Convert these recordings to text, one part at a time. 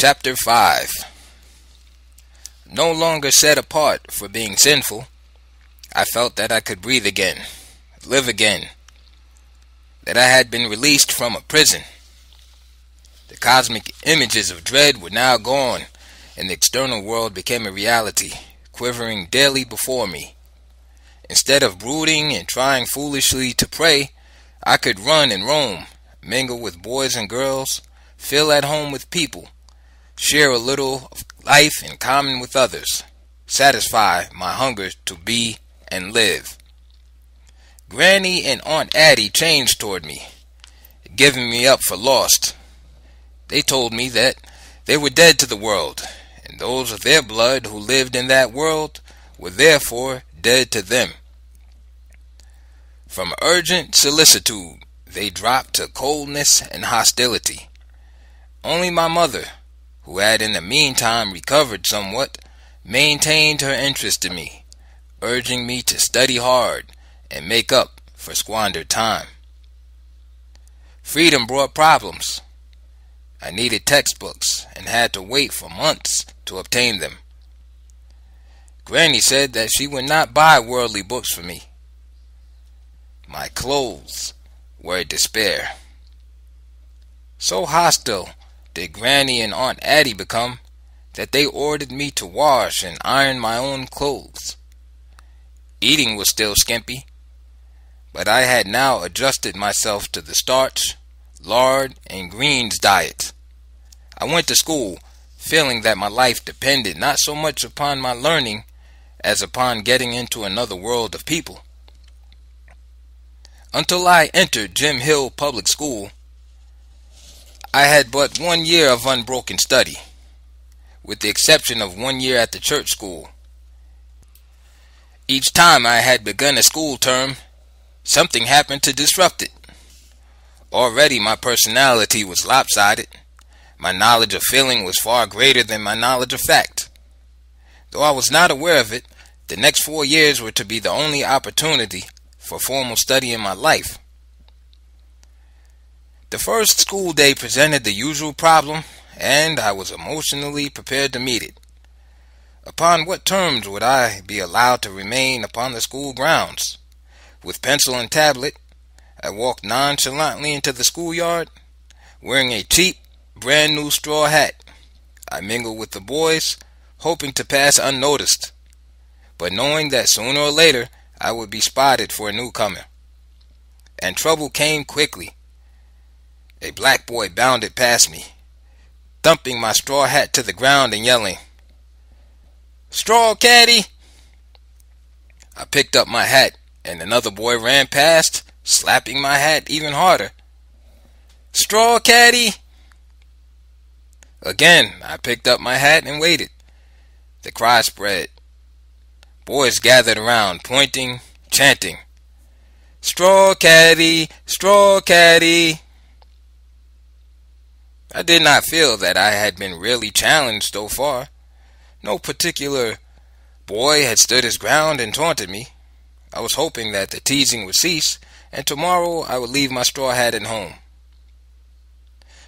Chapter 5. No longer set apart for being sinful, I felt that I could breathe again, live again, that I had been released from a prison. The cosmic images of dread were now gone, and the external world became a reality, quivering daily before me. Instead of brooding and trying foolishly to pray, I could run and roam, mingle with boys and girls, feel at home with people, share a little of life in common with others, satisfy my hunger to be and live. Granny and Aunt Addie changed toward me, giving me up for lost. They told me that they were dead to the world, and those of their blood who lived in that world were therefore dead to them. From urgent solicitude, they dropped to coldness and hostility. Only my mother, who had in the meantime recovered somewhat, maintained her interest in me, urging me to study hard and make up for squandered time. Freedom brought problems. I needed textbooks and had to wait for months to obtain them. Granny said that she would not buy worldly books for me. My clothes were a despair. So hostile did Granny and Aunt Addie become that they ordered me to wash and iron my own clothes. Eating was still skimpy, but I had now adjusted myself to the starch, lard, and greens diet. I went to school, feeling that my life depended not so much upon my learning as upon getting into another world of people. Until I entered Jim Hill Public School, I had but 1 year of unbroken study, with the exception of 1 year at the church school. Each time I had begun a school term, something happened to disrupt it. Already my personality was lopsided. My knowledge of feeling was far greater than my knowledge of fact. Though I was not aware of it, the next 4 years were to be the only opportunity for formal study in my life. The first school day presented the usual problem, and I was emotionally prepared to meet it. Upon what terms would I be allowed to remain upon the school grounds? With pencil and tablet, I walked nonchalantly into the schoolyard, wearing a cheap, brand new straw hat. I mingled with the boys, hoping to pass unnoticed, but knowing that sooner or later I would be spotted for a newcomer. And trouble came quickly. A black boy bounded past me, thumping my straw hat to the ground and yelling, "Straw caddy!" I picked up my hat, and another boy ran past, slapping my hat even harder. "Straw caddy!" Again, I picked up my hat and waited. The cry spread. Boys gathered around, pointing, chanting, "Straw caddy! Straw caddy!" I did not feel that I had been really challenged so far. No particular boy had stood his ground and taunted me. I was hoping that the teasing would cease, and tomorrow I would leave my straw hat at home.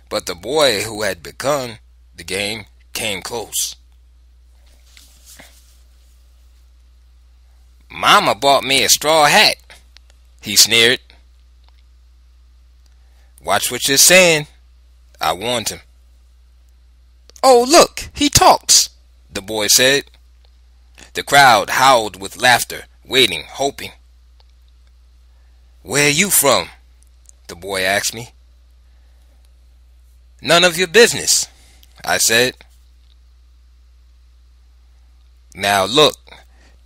But the boy who had begun the game came close. "Mama bought me a straw hat," he sneered. "Watch what you're saying," I warned him. "Oh, look, he talks," the boy said. The crowd howled with laughter, waiting, hoping. "Where are you from?" the boy asked me. "None of your business," I said. "Now look,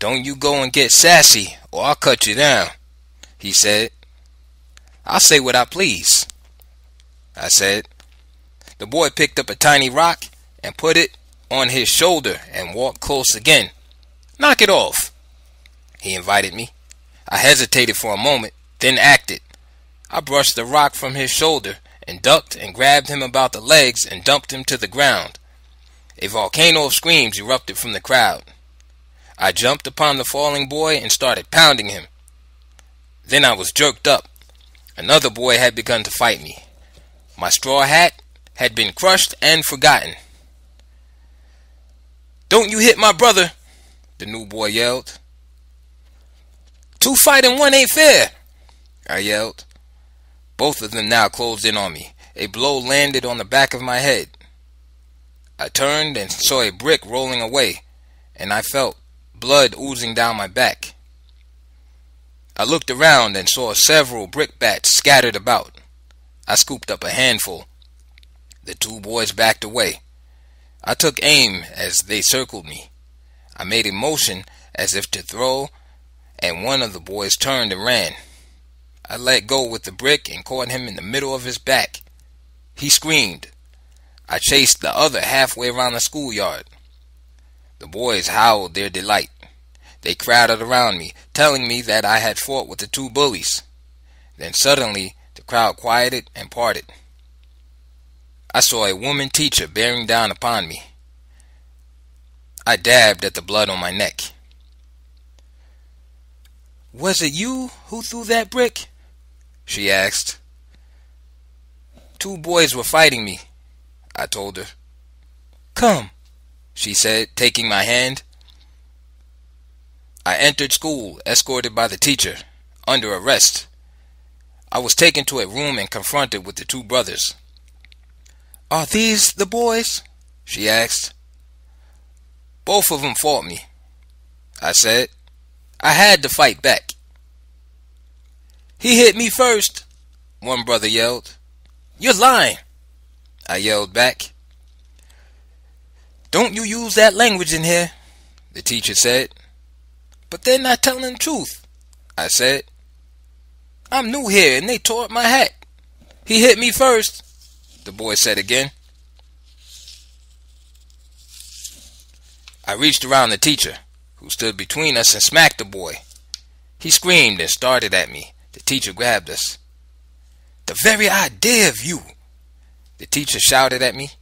don't you go and get sassy or I'll cut you down," he said. "I'll say what I please," I said. The boy picked up a tiny rock and put it on his shoulder and walked close again. "Knock it off," he invited me. I hesitated for a moment, then acted. I brushed the rock from his shoulder and ducked and grabbed him about the legs and dumped him to the ground. A volcano of screams erupted from the crowd. I jumped upon the falling boy and started pounding him. Then I was jerked up. Another boy had begun to fight me. My straw hat had been crushed and forgotten. "Don't you hit my brother," the new boy yelled. "Two fighting one ain't fair," I yelled. Both of them now closed in on me. A blow landed on the back of my head. I turned and saw a brick rolling away, and I felt blood oozing down my back. I looked around and saw several brickbats scattered about. I scooped up a handful. The two boys backed away. I took aim as they circled me. I made a motion as if to throw, and one of the boys turned and ran. I let go with the brick and caught him in the middle of his back. He screamed. I chased the other halfway around the schoolyard. The boys howled their delight. They crowded around me, telling me that I had fought with the two bullies. Then suddenly the crowd quieted and parted. I saw a woman teacher bearing down upon me. I dabbed at the blood on my neck. "Was it you who threw that brick?" she asked. "Two boys were fighting me," I told her. "Come," she said, taking my hand. I entered school, escorted by the teacher, under arrest. I was taken to a room and confronted with the two brothers. "Are these the boys?" she asked. "Both of them fought me," I said. "I had to fight back." "He hit me first," one brother yelled. "You're lying," I yelled back. "Don't you use that language in here," the teacher said. "But they're not telling the truth," I said. "I'm new here and they tore up my hat." "He hit me first," the boy said again. I reached around the teacher, who stood between us, and smacked the boy. He screamed and started at me. The teacher grabbed us. "The very idea of you," the teacher shouted at me.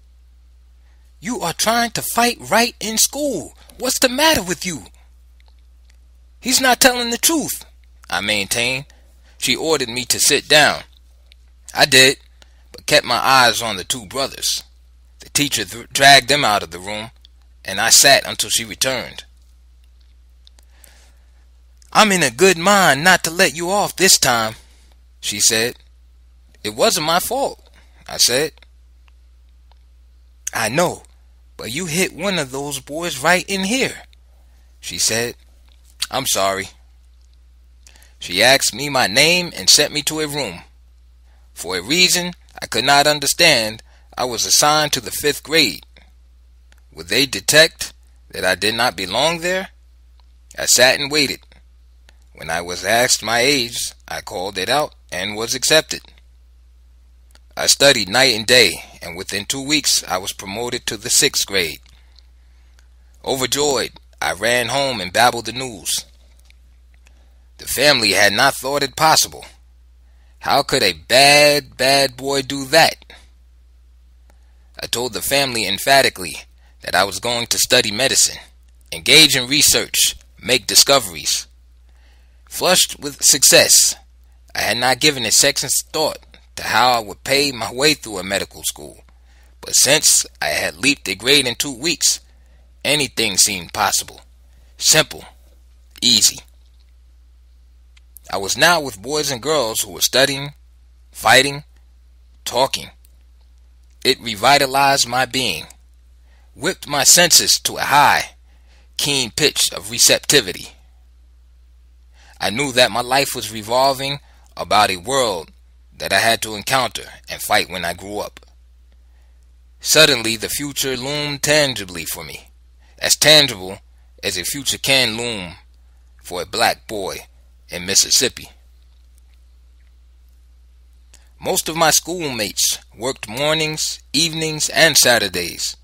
"You are trying to fight Wright in school. What's the matter with you?" "He's not telling the truth," I maintained. She ordered me to sit down. I did, but kept my eyes on the two brothers. The teacher dragged them out of the room, and I sat until she returned. "I'm in a good mind not to let you off this time," she said. "It wasn't my fault," I said. "I know, but you hit one of those boys right in here," she said. "I'm sorry." She asked me my name and sent me to a room. For a reason I could not understand, I was assigned to the 5th grade. Would they detect that I did not belong there? I sat and waited. When I was asked my age, I called it out and was accepted. I studied night and day, and within 2 weeks I was promoted to the 6th grade. Overjoyed, I ran home and babbled the news. The family had not thought it possible. How could a bad boy do that? I told the family emphatically that I was going to study medicine, engage in research, make discoveries. Flushed with success, I had not given a second's thought to how I would pay my way through a medical school. But since I had leaped a grade in 2 weeks, anything seemed possible. Simple. Easy. I was now with boys and girls who were studying, fighting, talking. It revitalized my being, whipped my senses to a high, keen pitch of receptivity. I knew that my life was revolving about a world that I had to encounter and fight when I grew up. Suddenly the future loomed tangibly for me, as tangible as a future can loom for a black boy in Mississippi. Most of my schoolmates worked mornings, evenings, and Saturdays.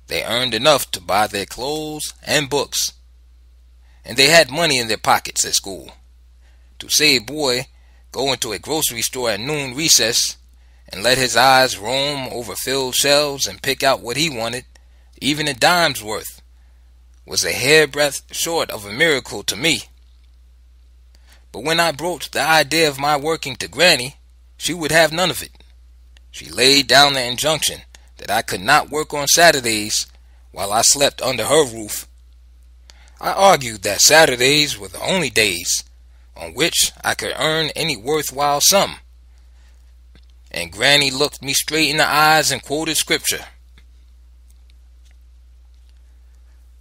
They earned enough to buy their clothes and books, and they had money in their pockets at school. To see a boy go into a grocery store at noon recess and let his eyes roam over filled shelves and pick out what he wanted, even a dime's worth, was a hairbreadth short of a miracle to me. But when I broached the idea of my working to Granny, she would have none of it. She laid down the injunction that I could not work on Saturdays while I slept under her roof. I argued that Saturdays were the only days on which I could earn any worthwhile sum, and Granny looked me straight in the eyes and quoted scripture.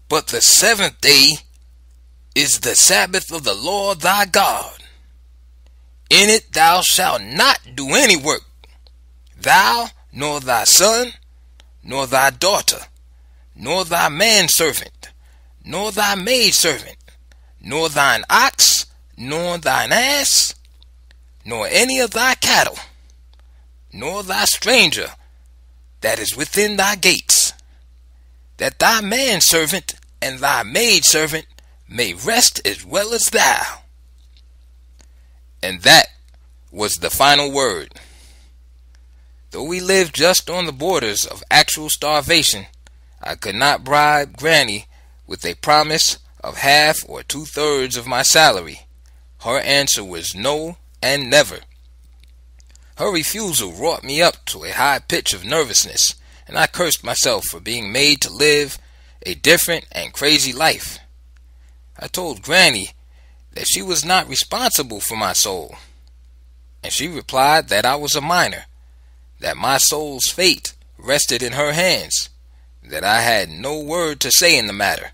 "But the seventh day is the Sabbath of the Lord thy God. In it thou shalt not do any work, thou, nor thy son, nor thy daughter, nor thy manservant, nor thy maidservant, nor thine ox, nor thine ass, nor any of thy cattle, nor thy stranger that is within thy gates, that thy manservant and thy maidservant may rest as well as thou." And that was the final word. Though we lived just on the borders of actual starvation, I could not bribe Granny with a promise of half or 2/3 of my salary. Her answer was no and never. Her refusal wrought me up to a high pitch of nervousness, and I cursed myself for being made to live a different and crazy life. I told Granny that she was not responsible for my soul, and she replied that I was a minor, that my soul's fate rested in her hands, that I had no word to say in the matter.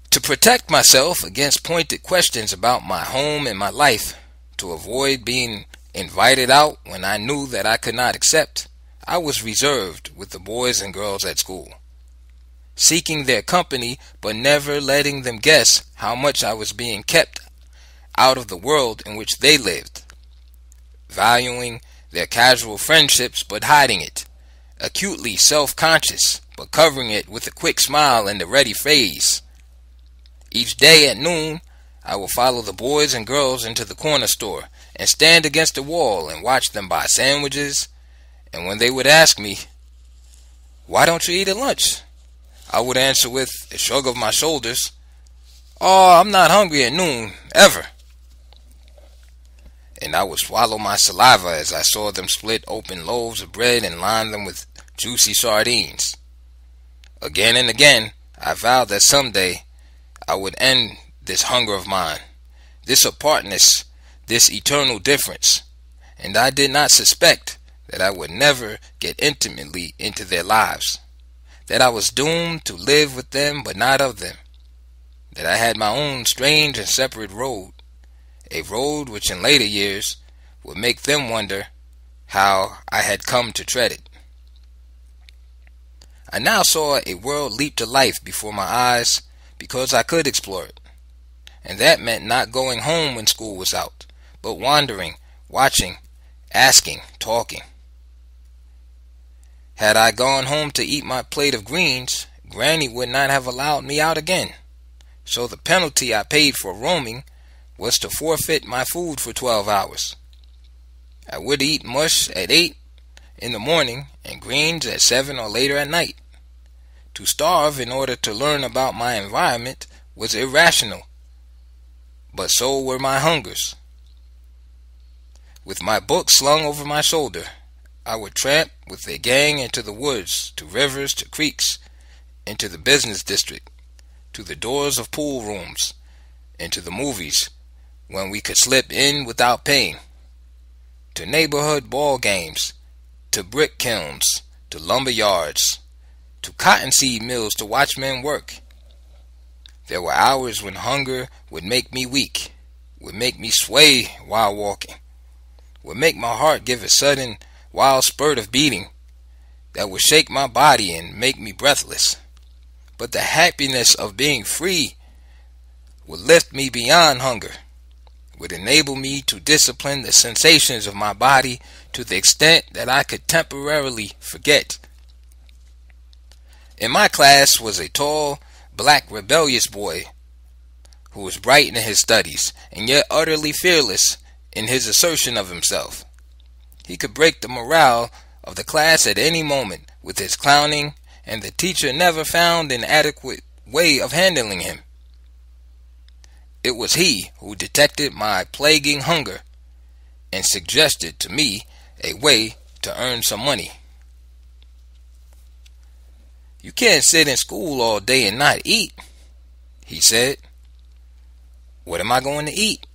To protect myself against pointed questions about my home and my life, to avoid being invited out when I knew that I could not accept, I was reserved with the boys and girls at school, seeking their company but never letting them guess how much I was being kept out of the world in which they lived, valuing their casual friendships but hiding it, acutely self-conscious but covering it with a quick smile and a ready phrase. Each day at noon, I will follow the boys and girls into the corner store and stand against the wall and watch them buy sandwiches, and when they would ask me, "Why don't you eat at lunch?" I would answer with a shrug of my shoulders, "Oh, I'm not hungry at noon, ever." And I would swallow my saliva as I saw them split open loaves of bread and line them with juicy sardines. Again and again, I vowed that someday I would end this hunger of mine, this apartness, this eternal difference, and I did not suspect that I would never get intimately into their lives, that I was doomed to live with them but not of them, that I had my own strange and separate road, a road which in later years would make them wonder how I had come to tread it. I now saw a world leap to life before my eyes because I could explore it, and that meant not going home when school was out, but wandering, watching, asking, talking. Had I gone home to eat my plate of greens, Granny would not have allowed me out again, so the penalty I paid for roaming was to forfeit my food for 12 hours. I would eat mush at 8 in the morning and greens at 7 or later at night. To starve in order to learn about my environment was irrational, but so were my hungers. With my book slung over my shoulder, I would tramp with a gang into the woods, to rivers, to creeks, into the business district, to the doors of pool rooms, into the movies when we could slip in without paying, to neighborhood ball games, to brick kilns, to lumber yards, to cottonseed mills to watch men work. There were hours when hunger would make me weak, would make me sway while walking, would make my heart give a sudden wild spurt of beating that would shake my body and make me breathless. But the happiness of being free would lift me beyond hunger, would enable me to discipline the sensations of my body to the extent that I could temporarily forget. In my class was a tall, black, rebellious boy who was bright in his studies and yet utterly fearless in his assertion of himself. He could break the morale of the class at any moment with his clowning, and the teacher never found an adequate way of handling him. It was he who detected my plaguing hunger and suggested to me a way to earn some money. You can't sit in school all day and not eat, he said. What am I going to eat?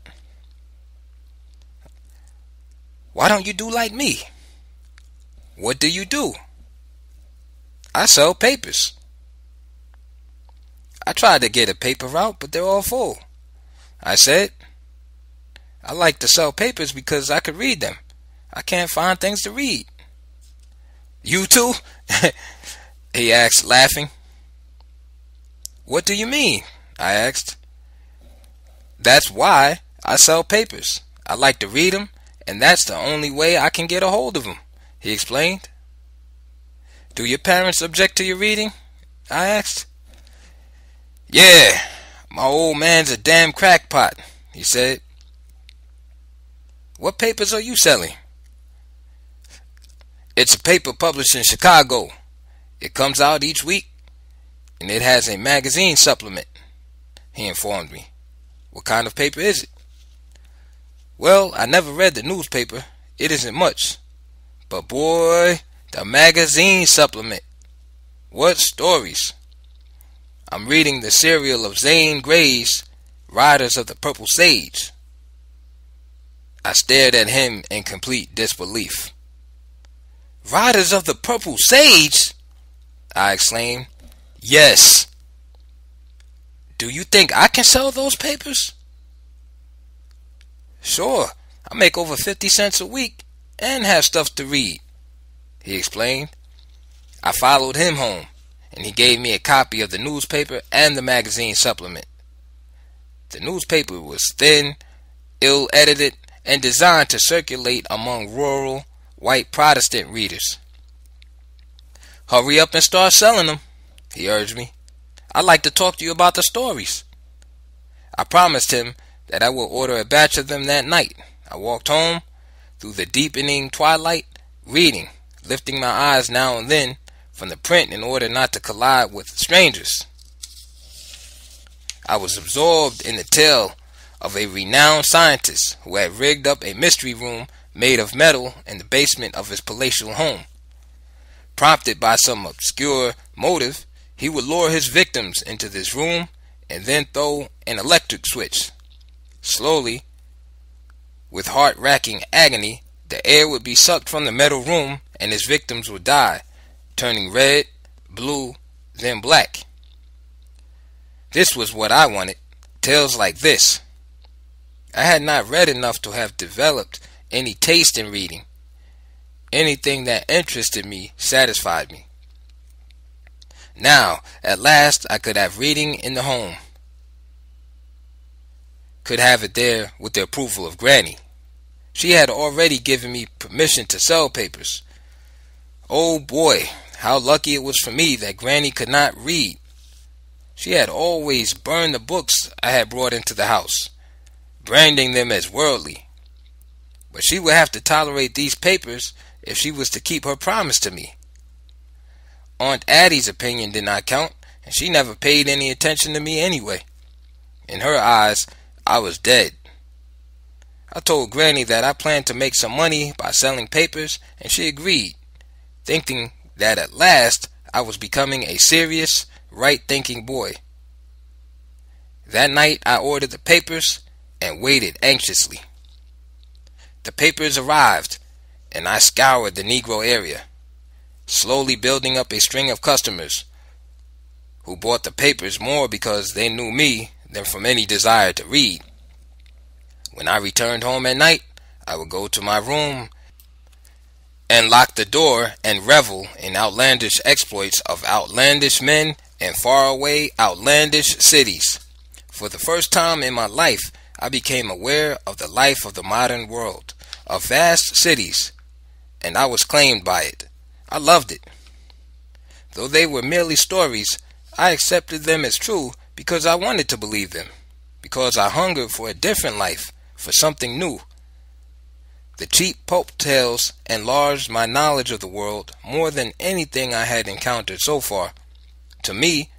Why don't you do like me? What do you do? I sell papers. I tried to get a paper route, but they're all full. I said, I like to sell papers because I could read them. I can't find things to read. You too? He asked, laughing. What do you mean? I asked. That's why I sell papers. I like to read them, and that's the only way I can get a hold of them, he explained. Do your parents object to your reading? I asked. Yeah, my old man's a damn crackpot, he said. What papers are you selling? It's a paper published in Chicago. It comes out each week, and it has a magazine supplement, he informed me. What kind of paper is it? Well, I never read the newspaper. It isn't much. But boy, the magazine supplement. What stories? I'm reading the serial of Zane Grey's Riders of the Purple Sage. I stared at him in complete disbelief. Riders of the Purple Sage? I exclaimed. Yes. Do you think I can sell those papers? Sure, I make over 50 cents a week and have stuff to read, he explained. I followed him home, and he gave me a copy of the newspaper and the magazine supplement. The newspaper was thin, ill-edited, and designed to circulate among rural, white Protestant readers. Hurry up and start selling them, he urged me. I'd like to talk to you about the stories. I promised him that I would order a batch of them that night. I walked home through the deepening twilight, reading, lifting my eyes now and then from the print in order not to collide with strangers. I was absorbed in the tale of a renowned scientist who had rigged up a mystery room made of metal in the basement of his palatial home. Prompted by some obscure motive, he would lure his victims into this room and then throw an electric switch. Slowly, with heart-racking agony, the air would be sucked from the metal room and his victims would die, turning red, blue, then black. This was what I wanted, tales like this. I had not read enough to have developed any taste in reading. Anything that interested me satisfied me. Now, at last, I could have reading in the home. Could have it there with the approval of Granny. She had already given me permission to sell papers. Oh boy, how lucky it was for me that Granny could not read. She had always burned the books I had brought into the house, branding them as worldly. But she would have to tolerate these papers if she was to keep her promise to me. Aunt Addie's opinion did not count, and she never paid any attention to me anyway. In her eyes, I was dead. I told Granny that I planned to make some money by selling papers, and she agreed, thinking that at last I was becoming a serious, right-thinking boy. That night I ordered the papers and waited anxiously. The papers arrived, and I scoured the Negro area, slowly building up a string of customers who bought the papers more because they knew me than from any desire to read. When I returned home at night, I would go to my room and lock the door and revel in outlandish exploits of outlandish men in faraway outlandish cities. For the first time in my life, I became aware of the life of the modern world, of vast cities, and I was claimed by it. I loved it. Though they were merely stories, I accepted them as true because I wanted to believe them, because I hungered for a different life, for something new. The cheap pulp tales enlarged my knowledge of the world more than anything I had encountered so far. To me,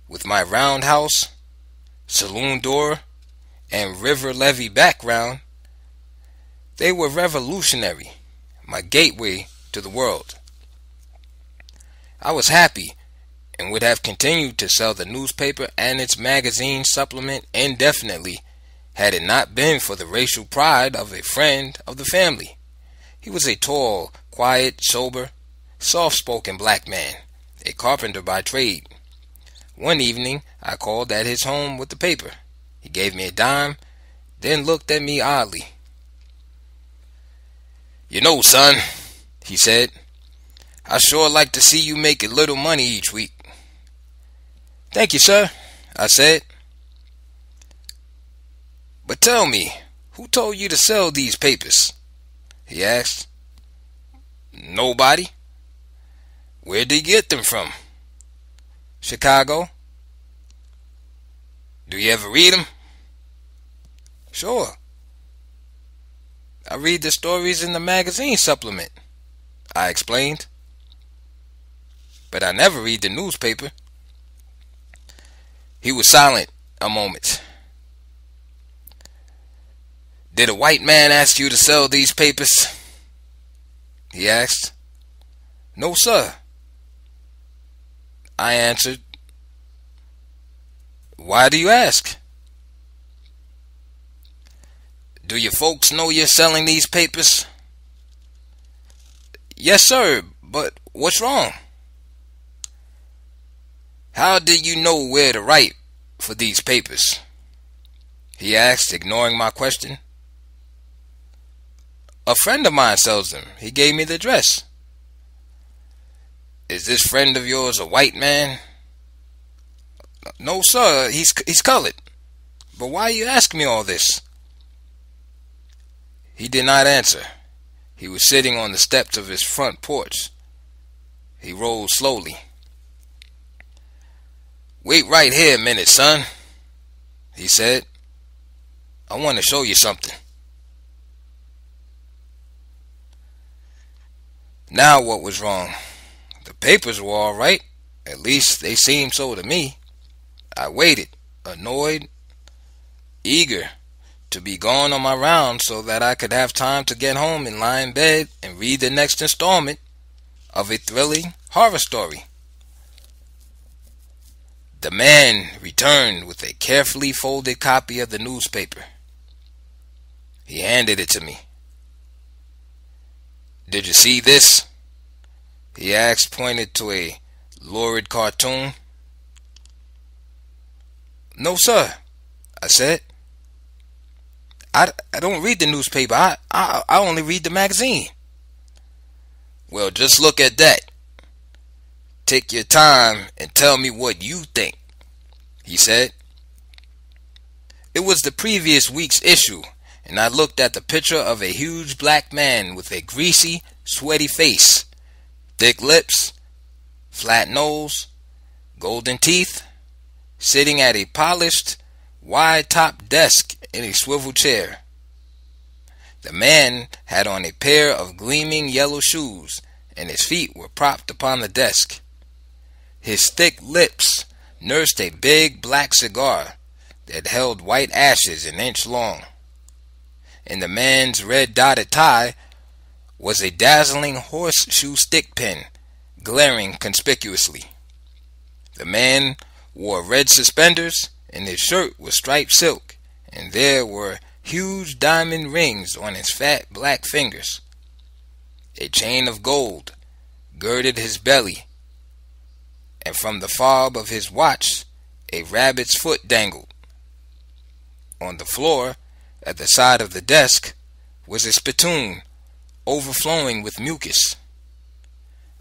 with my roundhouse, saloon door, and river levee background, they were revolutionary, my gateway to the world. I was happy, and would have continued to sell the newspaper and its magazine supplement indefinitely had it not been for the racial pride of a friend of the family. He was a tall, quiet, sober, soft-spoken black man, a carpenter by trade. One evening I called at his home with the paper. He gave me a dime, then looked at me oddly. "You know, son," he said, "I sure like to see you make a little money each week." "Thank you, sir," I said. "But tell me, who told you to sell these papers?" he asked. "Nobody." "Where did you get them from?" "Chicago." "Do you ever read them?" "Sure. I read the stories in the magazine supplement," I explained. "But I never read the newspaper." He was silent a moment. "Did a white man ask you to sell these papers?" he asked. "No, sir," I answered. "Why do you ask?" "Do your folks know you're selling these papers?" "Yes, sir, but what's wrong?" "How did you know where to write for these papers?" he asked, ignoring my question. "A friend of mine sells them. He gave me the address." "Is this friend of yours a white man?" "No, sir, he's colored. But why you ask me all this?" He did not answer. He was sitting on the steps of his front porch. He rose slowly. "Wait right here a minute, son," he said. "I want to show you something." Now what was wrong? The papers were all right. At least they seemed so to me. I waited, annoyed, eager to be gone on my rounds so that I could have time to get home and lie in bed and read the next installment of a thrilling horror story. The man returned with a carefully folded copy of the newspaper. He handed it to me. "Did you see this?" he asked, pointed to a lurid cartoon. "No, sir," I said. I don't read the newspaper. I only read the magazine." "Well, just look at that. Take your time and tell me what you think," he said. It was the previous week's issue, and I looked at the picture of a huge black man with a greasy, sweaty face, thick lips, flat nose, golden teeth, sitting at a polished, wide-topped desk in a swivel chair. The man had on a pair of gleaming yellow shoes, and his feet were propped upon the desk. His thick lips nursed a big black cigar that held white ashes an inch long. In the man's red-dotted tie was a dazzling horseshoe stick pin, glaring conspicuously. The man wore red suspenders, and his shirt was striped silk, and there were huge diamond rings on his fat black fingers. A chain of gold girded his belly, and from the fob of his watch a rabbit's foot dangled. On the floor, at the side of the desk, was a spittoon overflowing with mucus.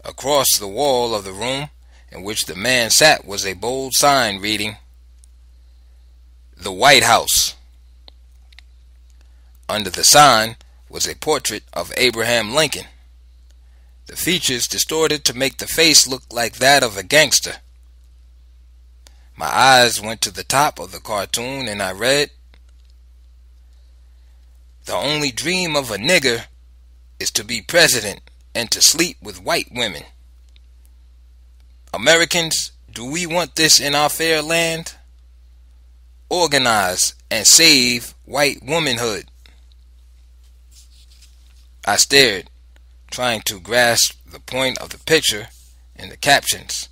Across the wall of the room in which the man sat was a bold sign reading, "The White House." Under the sign was a portrait of Abraham Lincoln, the features distorted to make the face look like that of a gangster. My eyes went to the top of the cartoon and I read, "The only dream of a nigger is to be president and to sleep with white women. Americans, do we want this in our fair land? Organize and save white womanhood." I stared, trying to grasp the point of the picture and the captions.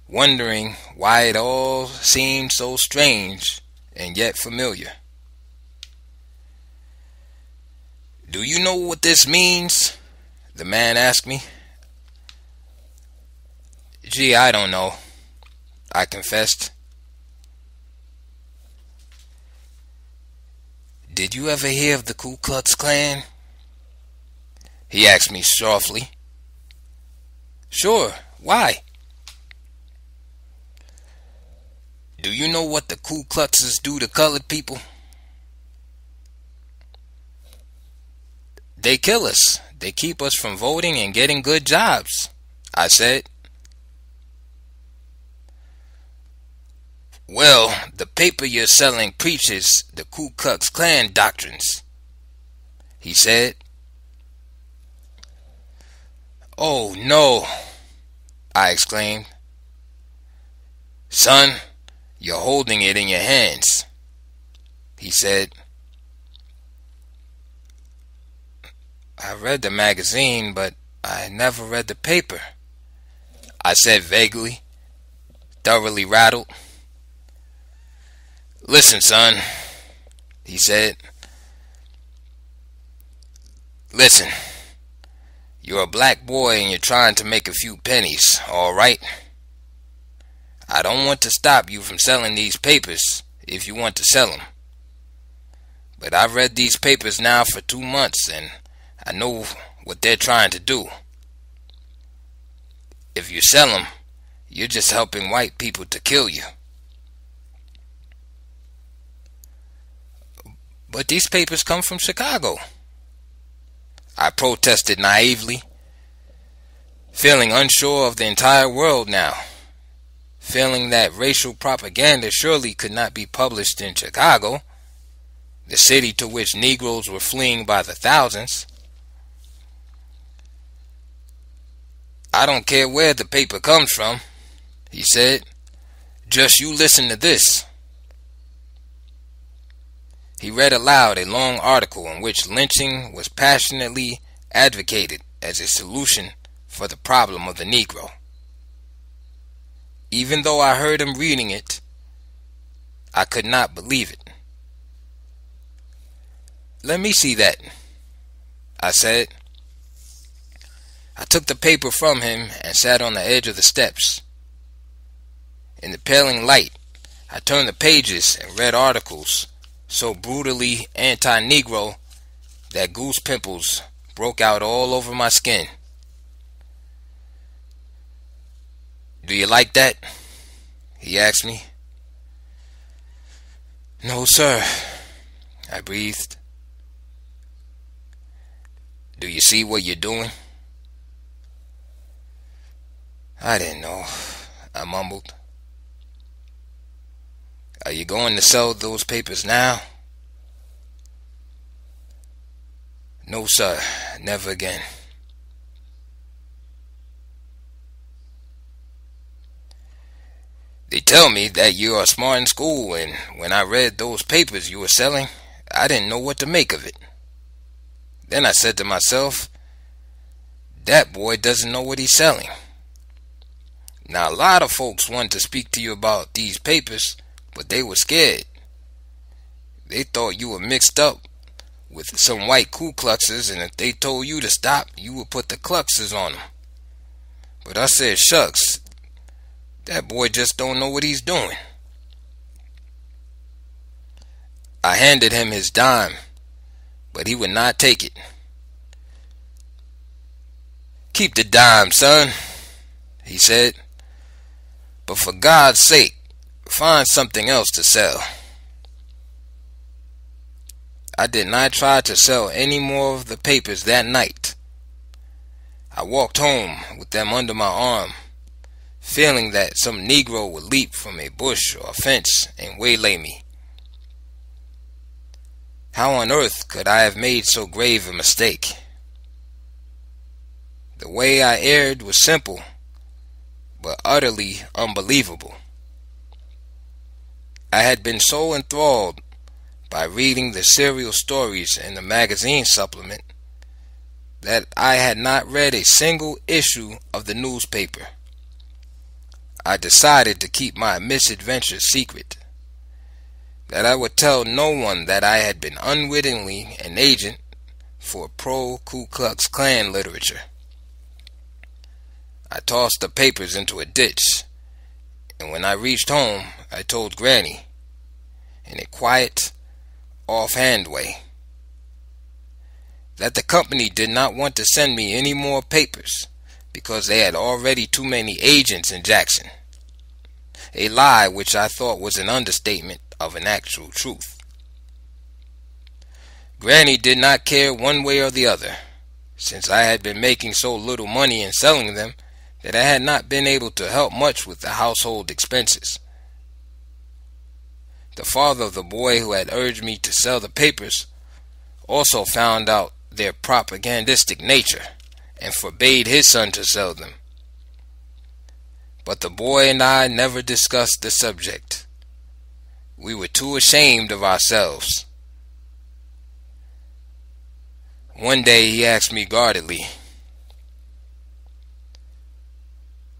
wondering why it all seemed so strange and yet familiar. "Do you know what this means?" the man asked me. "Gee, I don't know," I confessed. "Did you ever hear of the Ku Klux Klan?" he asked me softly. "Sure, why?" "Do you know what the Ku Kluxes do to colored people?" "They kill us. They keep us from voting and getting good jobs," I said. "Well, the paper you're selling preaches the Ku Klux Klan doctrines," he said. "Oh, no," I exclaimed. "Son, you're holding it in your hands," he said. "I read the magazine, but I never read the paper," I said vaguely, thoroughly rattled. "Listen, son," he said. "Listen, you're a black boy and you're trying to make a few pennies, all right? I don't want to stop you from selling these papers if you want to sell them. But I've read these papers now for 2 months and I know what they're trying to do. If you sell them, you're just helping white people to kill you." "But these papers come from Chicago," I protested naively, feeling unsure of the entire world now, feeling that racial propaganda surely could not be published in Chicago, the city to which Negroes were fleeing by the thousands. "I don't care where the paper comes from," he said. "Just you listen to this." He read aloud a long article in which lynching was passionately advocated as a solution for the problem of the Negro. Even though I heard him reading it, I could not believe it. "Let me see that," I said. I took the paper from him and sat on the edge of the steps. In the paling light, I turned the pages and read articles so brutally anti-Negro that goose pimples broke out all over my skin. "Do you like that?" he asked me. "No, sir," I breathed. "Do you see what you're doing?" "I didn't know," I mumbled. "Are you going to sell those papers now?" "No, sir, never again." "They tell me that you are smart in school, and when I read those papers you were selling, I didn't know what to make of it. Then I said to myself, that boy doesn't know what he's selling. Now, a lot of folks wanted to speak to you about these papers, but they were scared. They thought you were mixed up with some white Ku Kluxes, and if they told you to stop, you would put the Kluxes on them. But I said, shucks, that boy just don't know what he's doing." I handed him his dime, but he would not take it. "Keep the dime, son," he said. "But for God's sake, find something else to sell." I did not try to sell any more of the papers that night. I walked home with them under my arm, feeling that some Negro would leap from a bush or a fence and waylay me. How on earth could I have made so grave a mistake? The way I erred was simple, but utterly unbelievable. I had been so enthralled by reading the serial stories in the magazine supplement that I had not read a single issue of the newspaper. I decided to keep my misadventure secret, that I would tell no one that I had been unwittingly an agent for pro-Ku Klux Klan literature. I tossed the papers into a ditch, and when I reached home, I told Granny, in a quiet, offhand way, that the company did not want to send me any more papers because they had already too many agents in Jackson. A lie which I thought was an understatement of an actual truth. Granny did not care one way or the other, since I had been making so little money in selling them that I had not been able to help much with the household expenses. The father of the boy who had urged me to sell the papers also found out their propagandistic nature and forbade his son to sell them. But the boy and I never discussed the subject. We were too ashamed of ourselves. One day he asked me guardedly,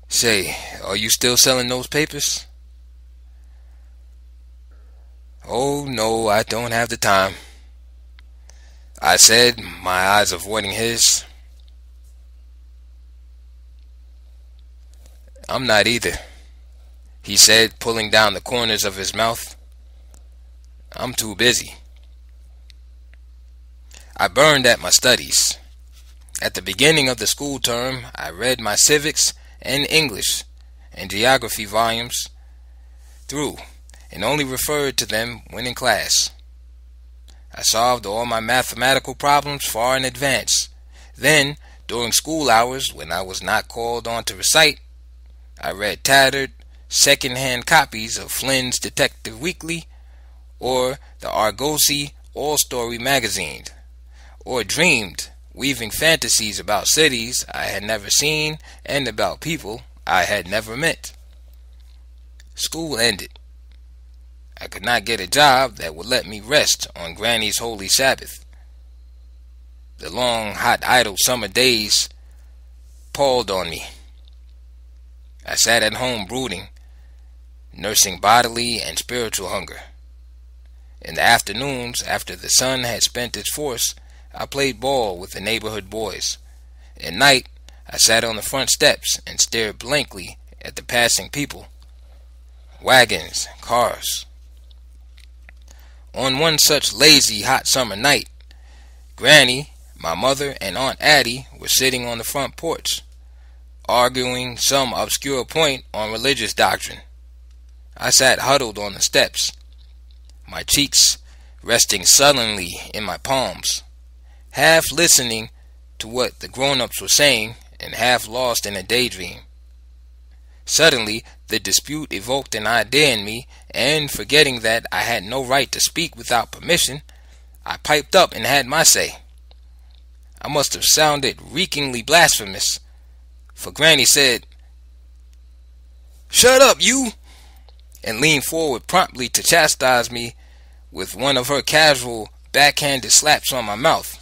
"Say, are you still selling those papers?" "Oh, no, I don't have the time," I said, my eyes avoiding his. "I'm not either," he said, pulling down the corners of his mouth. "I'm too busy." I burned at my studies. At the beginning of the school term, I read my civics and English and geography volumes through and only referred to them when in class. I solved all my mathematical problems far in advance. Then, during school hours, when I was not called on to recite, I read tattered, second-hand copies of Flynn's Detective Weekly or the Argosy All-Story magazine, or dreamed, weaving fantasies about cities I had never seen and about people I had never met. School ended. I could not get a job that would let me rest on Granny's holy Sabbath. The long, hot, idle summer days palled on me. I sat at home brooding, nursing bodily and spiritual hunger. In the afternoons, after the sun had spent its force, I played ball with the neighborhood boys. At night, I sat on the front steps and stared blankly at the passing people, wagons, cars. On one such lazy, hot summer night, Granny, my mother, and Aunt Addie were sitting on the front porch, arguing some obscure point on religious doctrine. I sat huddled on the steps, my cheeks resting sullenly in my palms, half listening to what the grown-ups were saying and half lost in a daydream. Suddenly, the dispute evoked an idea in me, and forgetting that I had no right to speak without permission, I piped up and had my say. I must have sounded reekingly blasphemous, for Granny said, "Shut up, you!" and leaned forward promptly to chastise me with one of her casual, backhanded slaps on my mouth.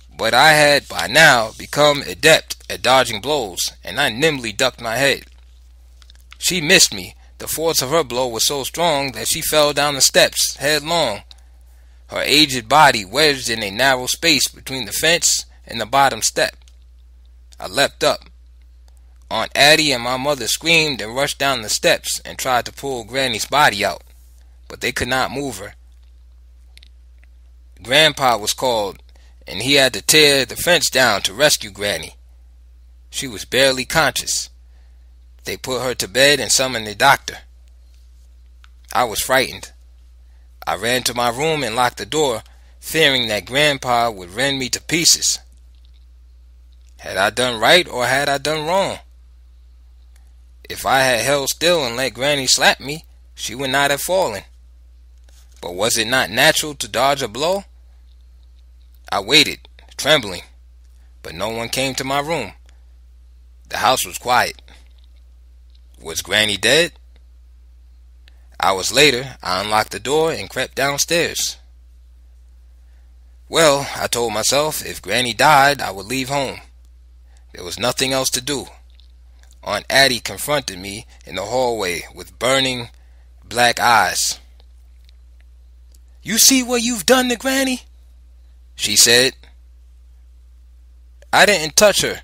But I had by now become adept at dodging blows, and I nimbly ducked my head. She missed me. The force of her blow was so strong that she fell down the steps headlong, her aged body wedged in a narrow space between the fence and the bottom step. I leapt up. Aunt Addie and my mother screamed and rushed down the steps and tried to pull Granny's body out, but they could not move her. Grandpa was called, and he had to tear the fence down to rescue Granny. She was barely conscious. They put her to bed and summoned a doctor. I was frightened. I ran to my room and locked the door, fearing that Grandpa would rend me to pieces. Had I done right or had I done wrong? If I had held still and let Granny slap me, she would not have fallen. But was it not natural to dodge a blow? I waited, trembling, but no one came to my room. The house was quiet. Was Granny dead? Hours later, I unlocked the door and crept downstairs. Well, I told myself, if Granny died, I would leave home. There was nothing else to do. Aunt Addie confronted me in the hallway with burning black eyes. "You see what you've done to Granny?" she said. "I didn't touch her,"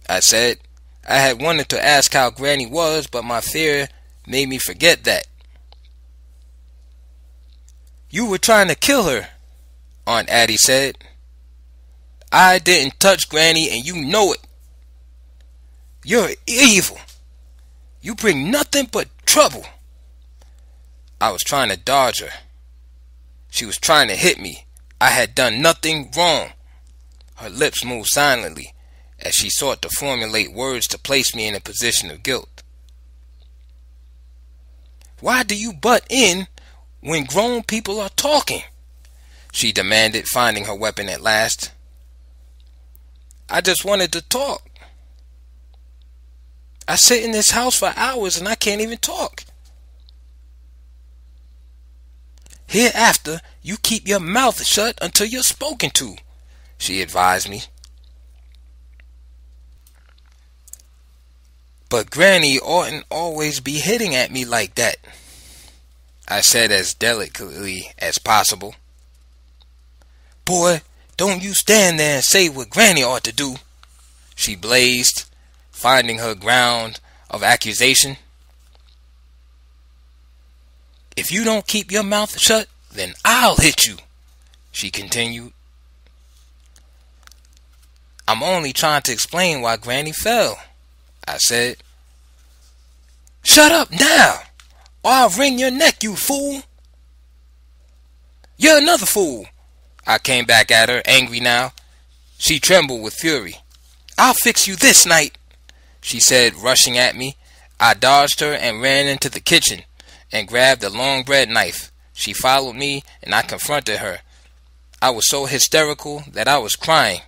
I said. I had wanted to ask how Granny was, but my fear made me forget that. "You were trying to kill her," Aunt Addie said. "I didn't touch Granny, and you know it. You're evil. You bring nothing but trouble." I was trying to dodge her. She was trying to hit me. I had done nothing wrong. Her lips moved silently as she sought to formulate words to place me in a position of guilt. "Why do you butt in when grown people are talking?" she demanded, finding her weapon at last. "I just wanted to talk. I sit in this house for hours and I can't even talk." "Hereafter, you keep your mouth shut until you're spoken to," she advised me. "But Granny oughtn't always be hitting at me like that," I said as delicately as possible. "Boy, don't you stand there and say what Granny ought to do," she blazed, finding her ground of accusation. "If you don't keep your mouth shut, then I'll hit you," she continued. "I'm only trying to explain why Granny fell," I said. "Shut up now, or I'll wring your neck, you fool." "You're another fool," I came back at her, angry now. She trembled with fury. "I'll fix you this night," she said, rushing at me. I dodged her and ran into the kitchen and grabbed a long bread knife. She followed me and I confronted her. I was so hysterical that I was crying.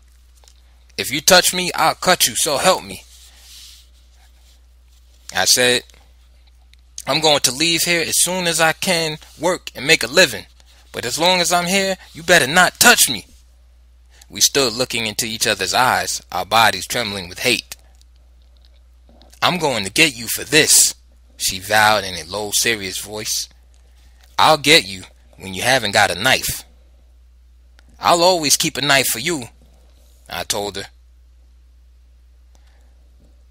"If you touch me, I'll cut you, so help me," I said. "I'm going to leave here as soon as I can work and make a living. But as long as I'm here, you better not touch me." We stood looking into each other's eyes, our bodies trembling with hate. "I'm going to get you for this," she vowed in a low, serious voice. "I'll get you when you haven't got a knife." "I'll always keep a knife for you," I told her.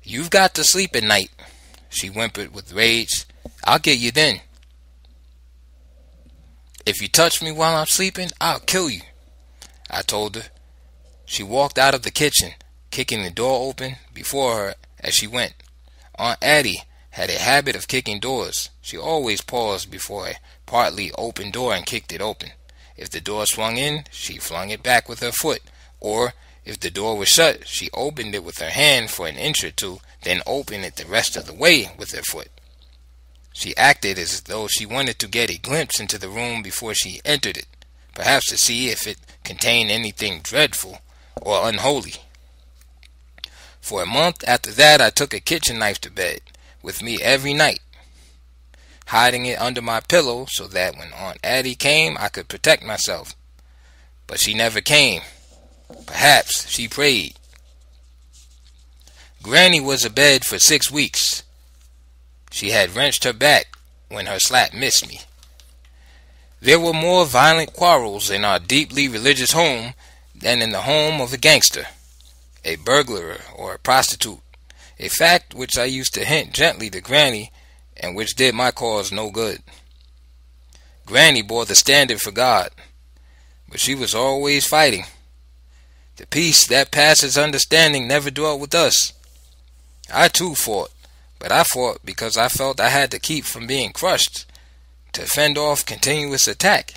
"You've got to sleep at night," she whimpered with rage. "I'll get you then." "If you touch me while I'm sleeping, I'll kill you," I told her. She walked out of the kitchen, kicking the door open before her as she went. Aunt Addie had a habit of kicking doors. She always paused before a partly open door and kicked it open. If the door swung in, she flung it back with her foot, or if the door was shut, she opened it with her hand for an inch or two, then opened it the rest of the way with her foot. She acted as though she wanted to get a glimpse into the room before she entered it, perhaps to see if it contained anything dreadful or unholy. For a month after that, I took a kitchen knife to bed with me every night, hiding it under my pillow so that when Aunt Addie came, I could protect myself. But she never came. Perhaps she prayed. Granny was abed for 6 weeks. She had wrenched her back when her slap missed me. There were more violent quarrels in our deeply religious home than in the home of a gangster, a burglar, or a prostitute, a fact which I used to hint gently to Granny and which did my cause no good. Granny bore the standard for God, but she was always fighting. The peace that passes understanding never dwelt with us. I too fought, but I fought because I felt I had to keep from being crushed, to fend off continuous attack.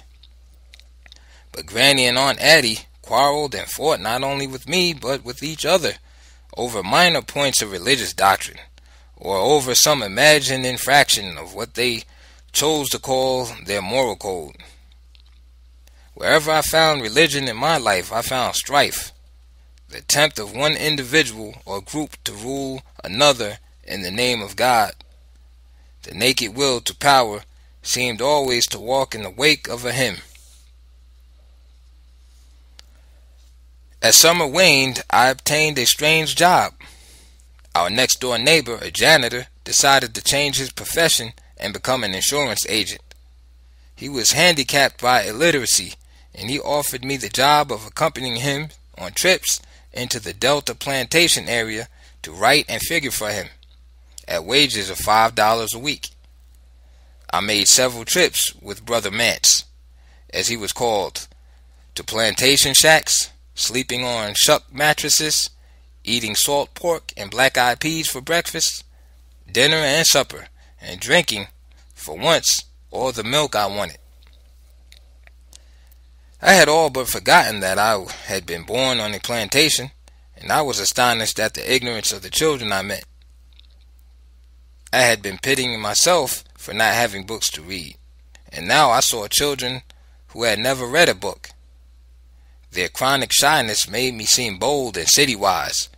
But Granny and Aunt Addie quarreled and fought not only with me, but with each other, over minor points of religious doctrine, or over some imagined infraction of what they chose to call their moral code. Wherever I found religion in my life, I found strife, the attempt of one individual or group to rule another in the name of God. The naked will to power seemed always to walk in the wake of a hymn. As summer waned, I obtained a strange job. Our next door neighbor, a janitor, decided to change his profession and become an insurance agent. He was handicapped by illiteracy, and he offered me the job of accompanying him on trips into the Delta plantation area to write and figure for him, at wages of $5 a week. I made several trips with Brother Mance, as he was called, to plantation shacks, sleeping on shuck mattresses, eating salt pork and black-eyed peas for breakfast, dinner and supper, and drinking, for once, all the milk I wanted. I had all but forgotten that I had been born on a plantation, and I was astonished at the ignorance of the children I met. I had been pitying myself for not having books to read, and now I saw children who had never read a book. Their chronic shyness made me seem bold and city-wise.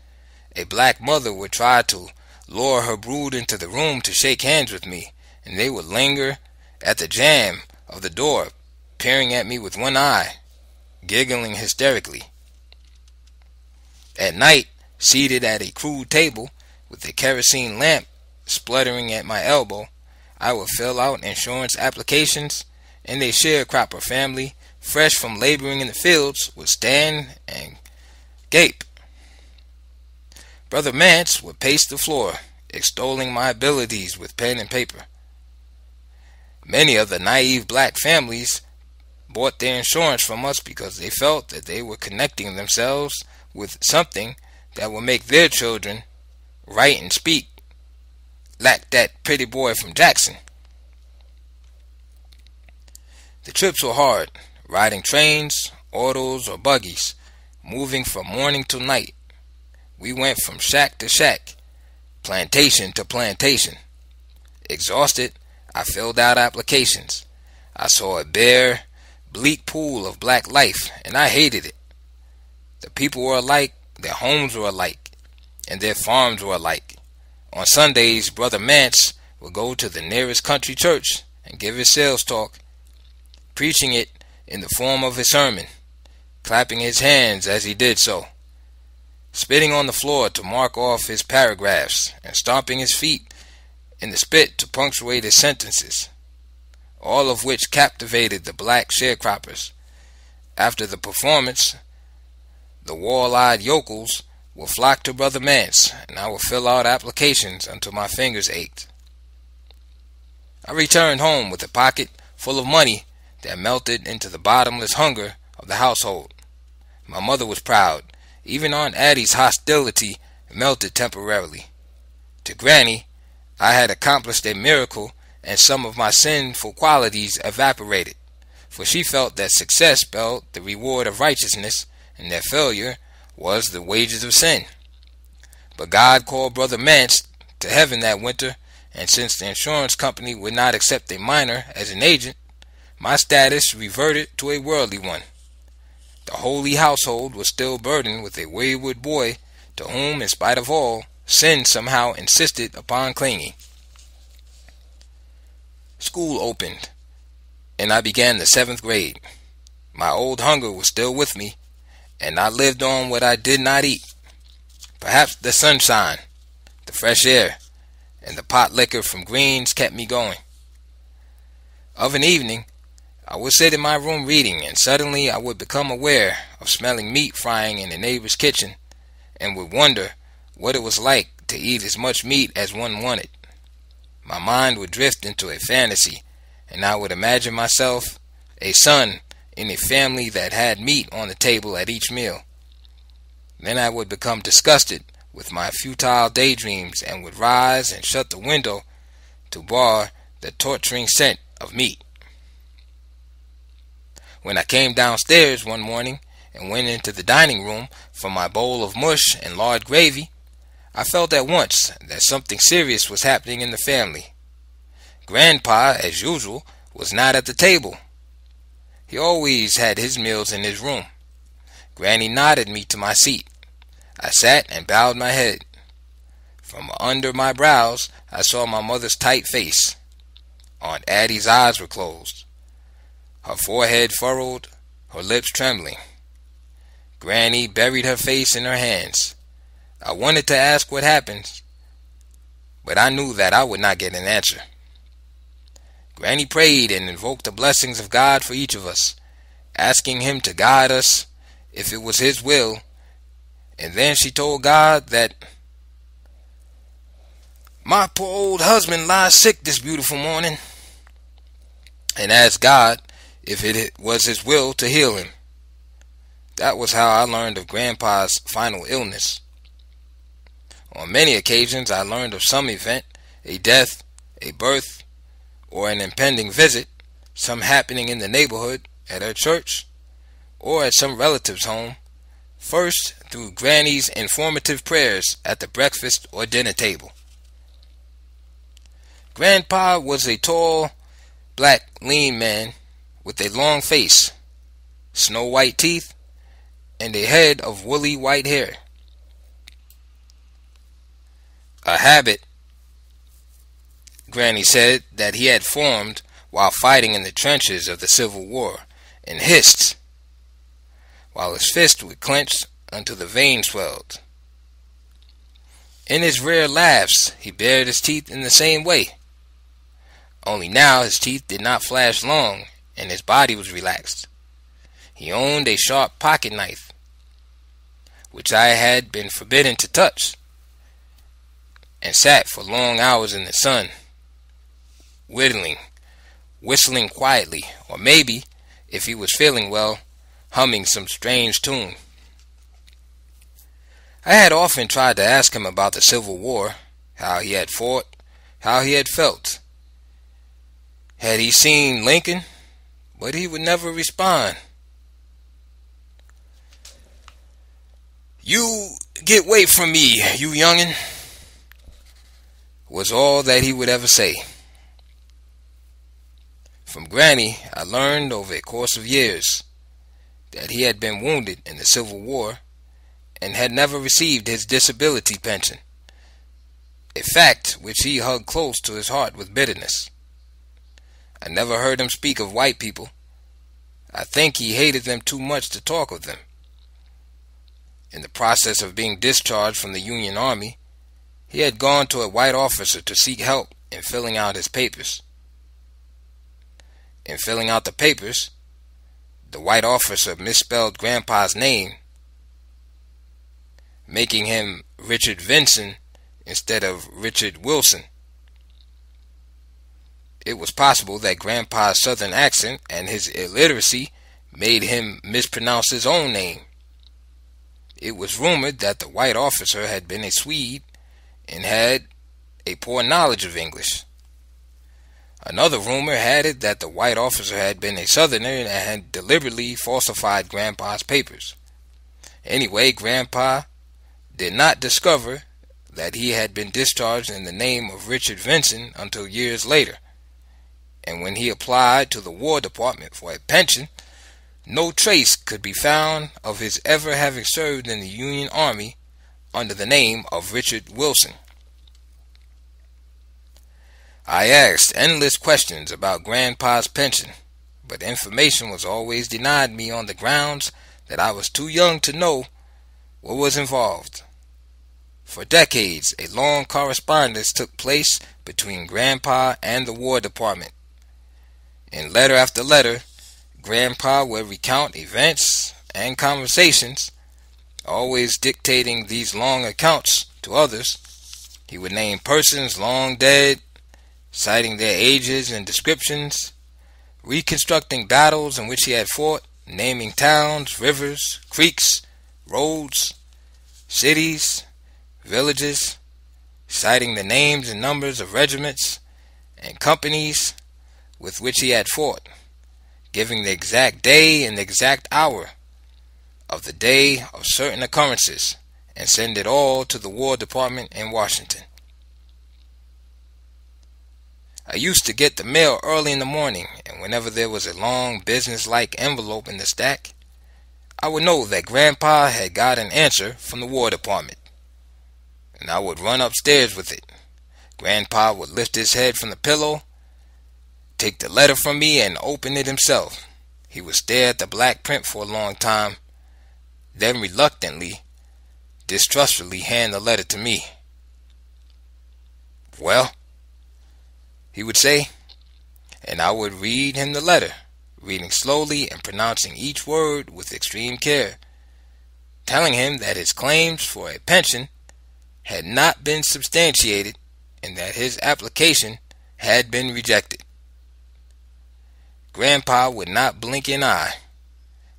A black mother would try to lure her brood into the room to shake hands with me, and they would linger at the jamb of the door, peering at me with one eye, giggling hysterically. At night, seated at a crude table with a kerosene lamp spluttering at my elbow, I would fill out insurance applications, and a sharecropper family, fresh from laboring in the fields, would stand and gape. Brother Mance would pace the floor, extolling my abilities with pen and paper. Many of the naive black families bought their insurance from us because they felt that they were connecting themselves with something that would make their children write and speak like that pretty boy from Jackson. The trips were hard, riding trains, autos, or buggies, moving from morning till night. We went from shack to shack, plantation to plantation. Exhausted, I filled out applications. I saw a bare, bleak pool of black life, and I hated it. The people were alike, their homes were alike, and their farms were alike. On Sundays, Brother Mance would go to the nearest country church and give his sales talk, preaching it in the form of his sermon, clapping his hands as he did so, spitting on the floor to mark off his paragraphs, and stomping his feet in the spit to punctuate his sentences, all of which captivated the black sharecroppers. After the performance, the wall-eyed yokels will flock to Brother Mance, and I will fill out applications until my fingers ached. I returned home with a pocket full of money that melted into the bottomless hunger of the household. My mother was proud. Even Aunt Addie's hostility melted temporarily. To Granny, I had accomplished a miracle, and some of my sinful qualities evaporated, for she felt that success spelled the reward of righteousness, and that failure was the wages of sin. But God called Brother Mance to heaven that winter, and since the insurance company would not accept a minor as an agent, my status reverted to a worldly one. The holy household was still burdened with a wayward boy to whom, in spite of all, sin somehow insisted upon clinging. School opened, and I began the 7th grade. My old hunger was still with me, and I lived on what I did not eat. Perhaps the sunshine, the fresh air, and the pot liquor from Green's kept me going. Of an evening, I would sit in my room reading, and suddenly I would become aware of smelling meat frying in the neighbor's kitchen, and would wonder what it was like to eat as much meat as one wanted. My mind would drift into a fantasy, and I would imagine myself a son in a family that had meat on the table at each meal. Then I would become disgusted with my futile daydreams, and would rise and shut the window to bar the torturing scent of meat. When I came downstairs one morning and went into the dining room for my bowl of mush and lard gravy, I felt at once that something serious was happening in the family. Grandpa, as usual, was not at the table. He always had his meals in his room. Granny nodded me to my seat. I sat and bowed my head. From under my brows, I saw my mother's tight face. Aunt Addie's eyes were closed, her forehead furrowed, her lips trembling. Granny buried her face in her hands. I wanted to ask what happened, but I knew that I would not get an answer. Granny prayed and invoked the blessings of God for each of us, asking Him to guide us if it was His will, and then she told God that my poor old husband lies sick this beautiful morning, and asked God if it was His will to heal him. That was how I learned of Grandpa's final illness. On many occasions I learned of some event, a death, a birth, or an impending visit, some happening in the neighborhood, at her church, or at some relative's home, first through Granny's informative prayers at the breakfast or dinner table. Grandpa was a tall, black, lean man with a long face, snow-white teeth, and a head of woolly white hair. A habit, Granny said, that he had formed while fighting in the trenches of the Civil War, and hissed, while his fist would clench until the veins swelled. In his rare laughs, he bared his teeth in the same way. Only now his teeth did not flash long, and his body was relaxed. He owned a sharp pocket knife, which I had been forbidden to touch, and sat for long hours in the sun, whistling quietly, or maybe, if he was feeling well, humming some strange tune. I had often tried to ask him about the Civil War, how he had fought, how he had felt. Had he seen Lincoln? But he would never respond. "You get away from me, you youngin'," was all that he would ever say. From Granny, I learned over a course of years that he had been wounded in the Civil War and had never received his disability pension, a fact which he hugged close to his heart with bitterness. I never heard him speak of white people. I think he hated them too much to talk of them. In the process of being discharged from the Union Army, he had gone to a white officer to seek help in filling out his papers. In filling out the papers, the white officer misspelled Grandpa's name, making him Richard Vinson instead of Richard Wilson. It was possible that Grandpa's southern accent and his illiteracy made him mispronounce his own name. It was rumored that the white officer had been a Swede and had a poor knowledge of English. Another rumor had it that the white officer had been a Southerner and had deliberately falsified Grandpa's papers. Anyway, Grandpa did not discover that he had been discharged in the name of Richard Vinson until years later, and when he applied to the War Department for a pension, no trace could be found of his ever having served in the Union Army under the name of Richard Wilson. I asked endless questions about Grandpa's pension, but information was always denied me on the grounds that I was too young to know what was involved. For decades, a long correspondence took place between Grandpa and the War Department. In letter after letter, Grandpa would recount events and conversations, always dictating these long accounts to others. He would name persons long dead, citing their ages and descriptions, reconstructing battles in which he had fought, naming towns, rivers, creeks, roads, cities, villages, citing the names and numbers of regiments and companies with which he had fought, giving the exact day and the exact hour of the day of certain occurrences, and send it all to the War Department in Washington. I used to get the mail early in the morning, and whenever there was a long business-like envelope in the stack, I would know that Grandpa had got an answer from the War Department, and I would run upstairs with it. Grandpa would lift his head from the pillow, take the letter from me, and open it himself. He would stare at the black print for a long time, then reluctantly, distrustfully hand the letter to me. "Well," he would say, and I would read him the letter, reading slowly and pronouncing each word with extreme care, telling him that his claims for a pension had not been substantiated and that his application had been rejected. Grandpa would not blink an eye.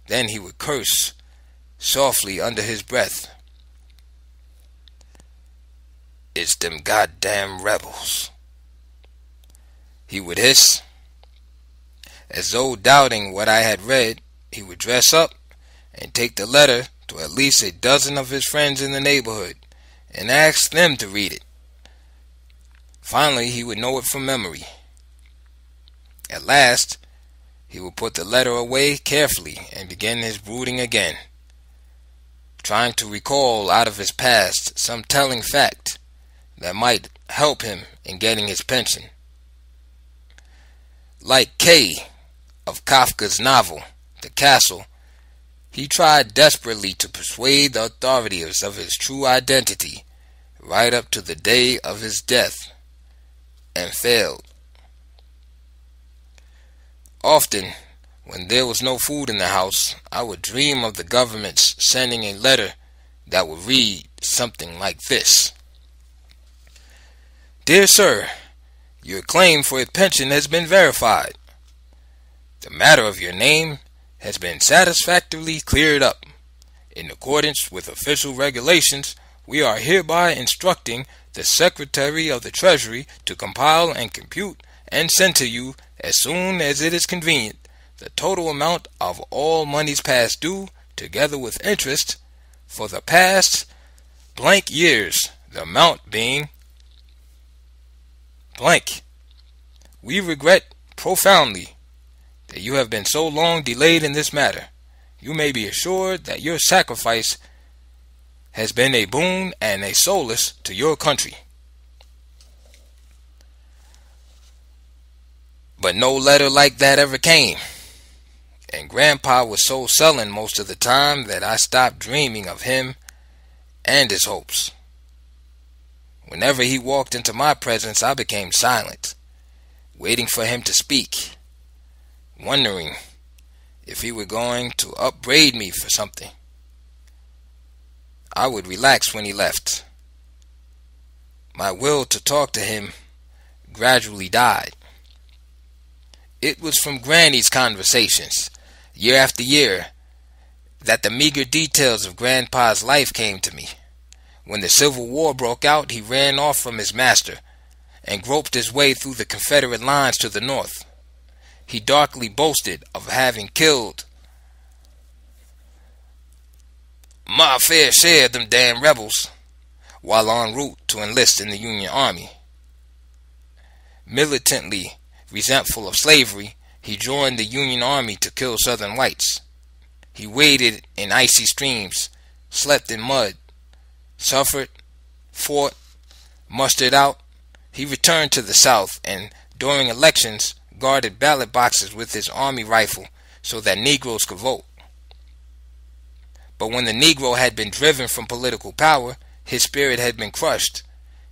Then he would curse softly under his breath. "It's them goddamn rebels," he would hiss. As though doubting what I had read, he would dress up and take the letter to at least a dozen of his friends in the neighborhood and ask them to read it. Finally, he would know it from memory. At last, he would put the letter away carefully and begin his brooding again, trying to recall out of his past some telling fact that might help him in getting his pension. Like K of Kafka's novel, The Castle, he tried desperately to persuade the authorities of his true identity right up to the day of his death, and failed. Often, when there was no food in the house, I would dream of the government's sending a letter that would read something like this: "Dear Sir, your claim for a pension has been verified. The matter of your name has been satisfactorily cleared up. In accordance with official regulations, we are hereby instructing the Secretary of the Treasury to compile and compute and send to you, as soon as it is convenient, the total amount of all monies past due, together with interest, for the past blank years, the amount being blank. We regret profoundly that you have been so long delayed in this matter. You may be assured that your sacrifice has been a boon and a solace to your country." But no letter like that ever came, and Grandpa was so sullen most of the time that I stopped dreaming of him and his hopes. Whenever he walked into my presence, I became silent, waiting for him to speak, wondering if he were going to upbraid me for something. I would relax when he left. My will to talk to him gradually died. It was from Granny's conversations, year after year, that the meager details of Grandpa's life came to me. When the Civil War broke out, he ran off from his master and groped his way through the Confederate lines to the north. He darkly boasted of having killed "my fair share of them damn rebels" while en route to enlist in the Union Army. Militantly resentful of slavery, he joined the Union Army to kill Southern whites. He waded in icy streams, slept in mud, suffered, fought, mustered out. He returned to the South and, during elections, guarded ballot boxes with his army rifle so that Negroes could vote. But when the Negro had been driven from political power, his spirit had been crushed.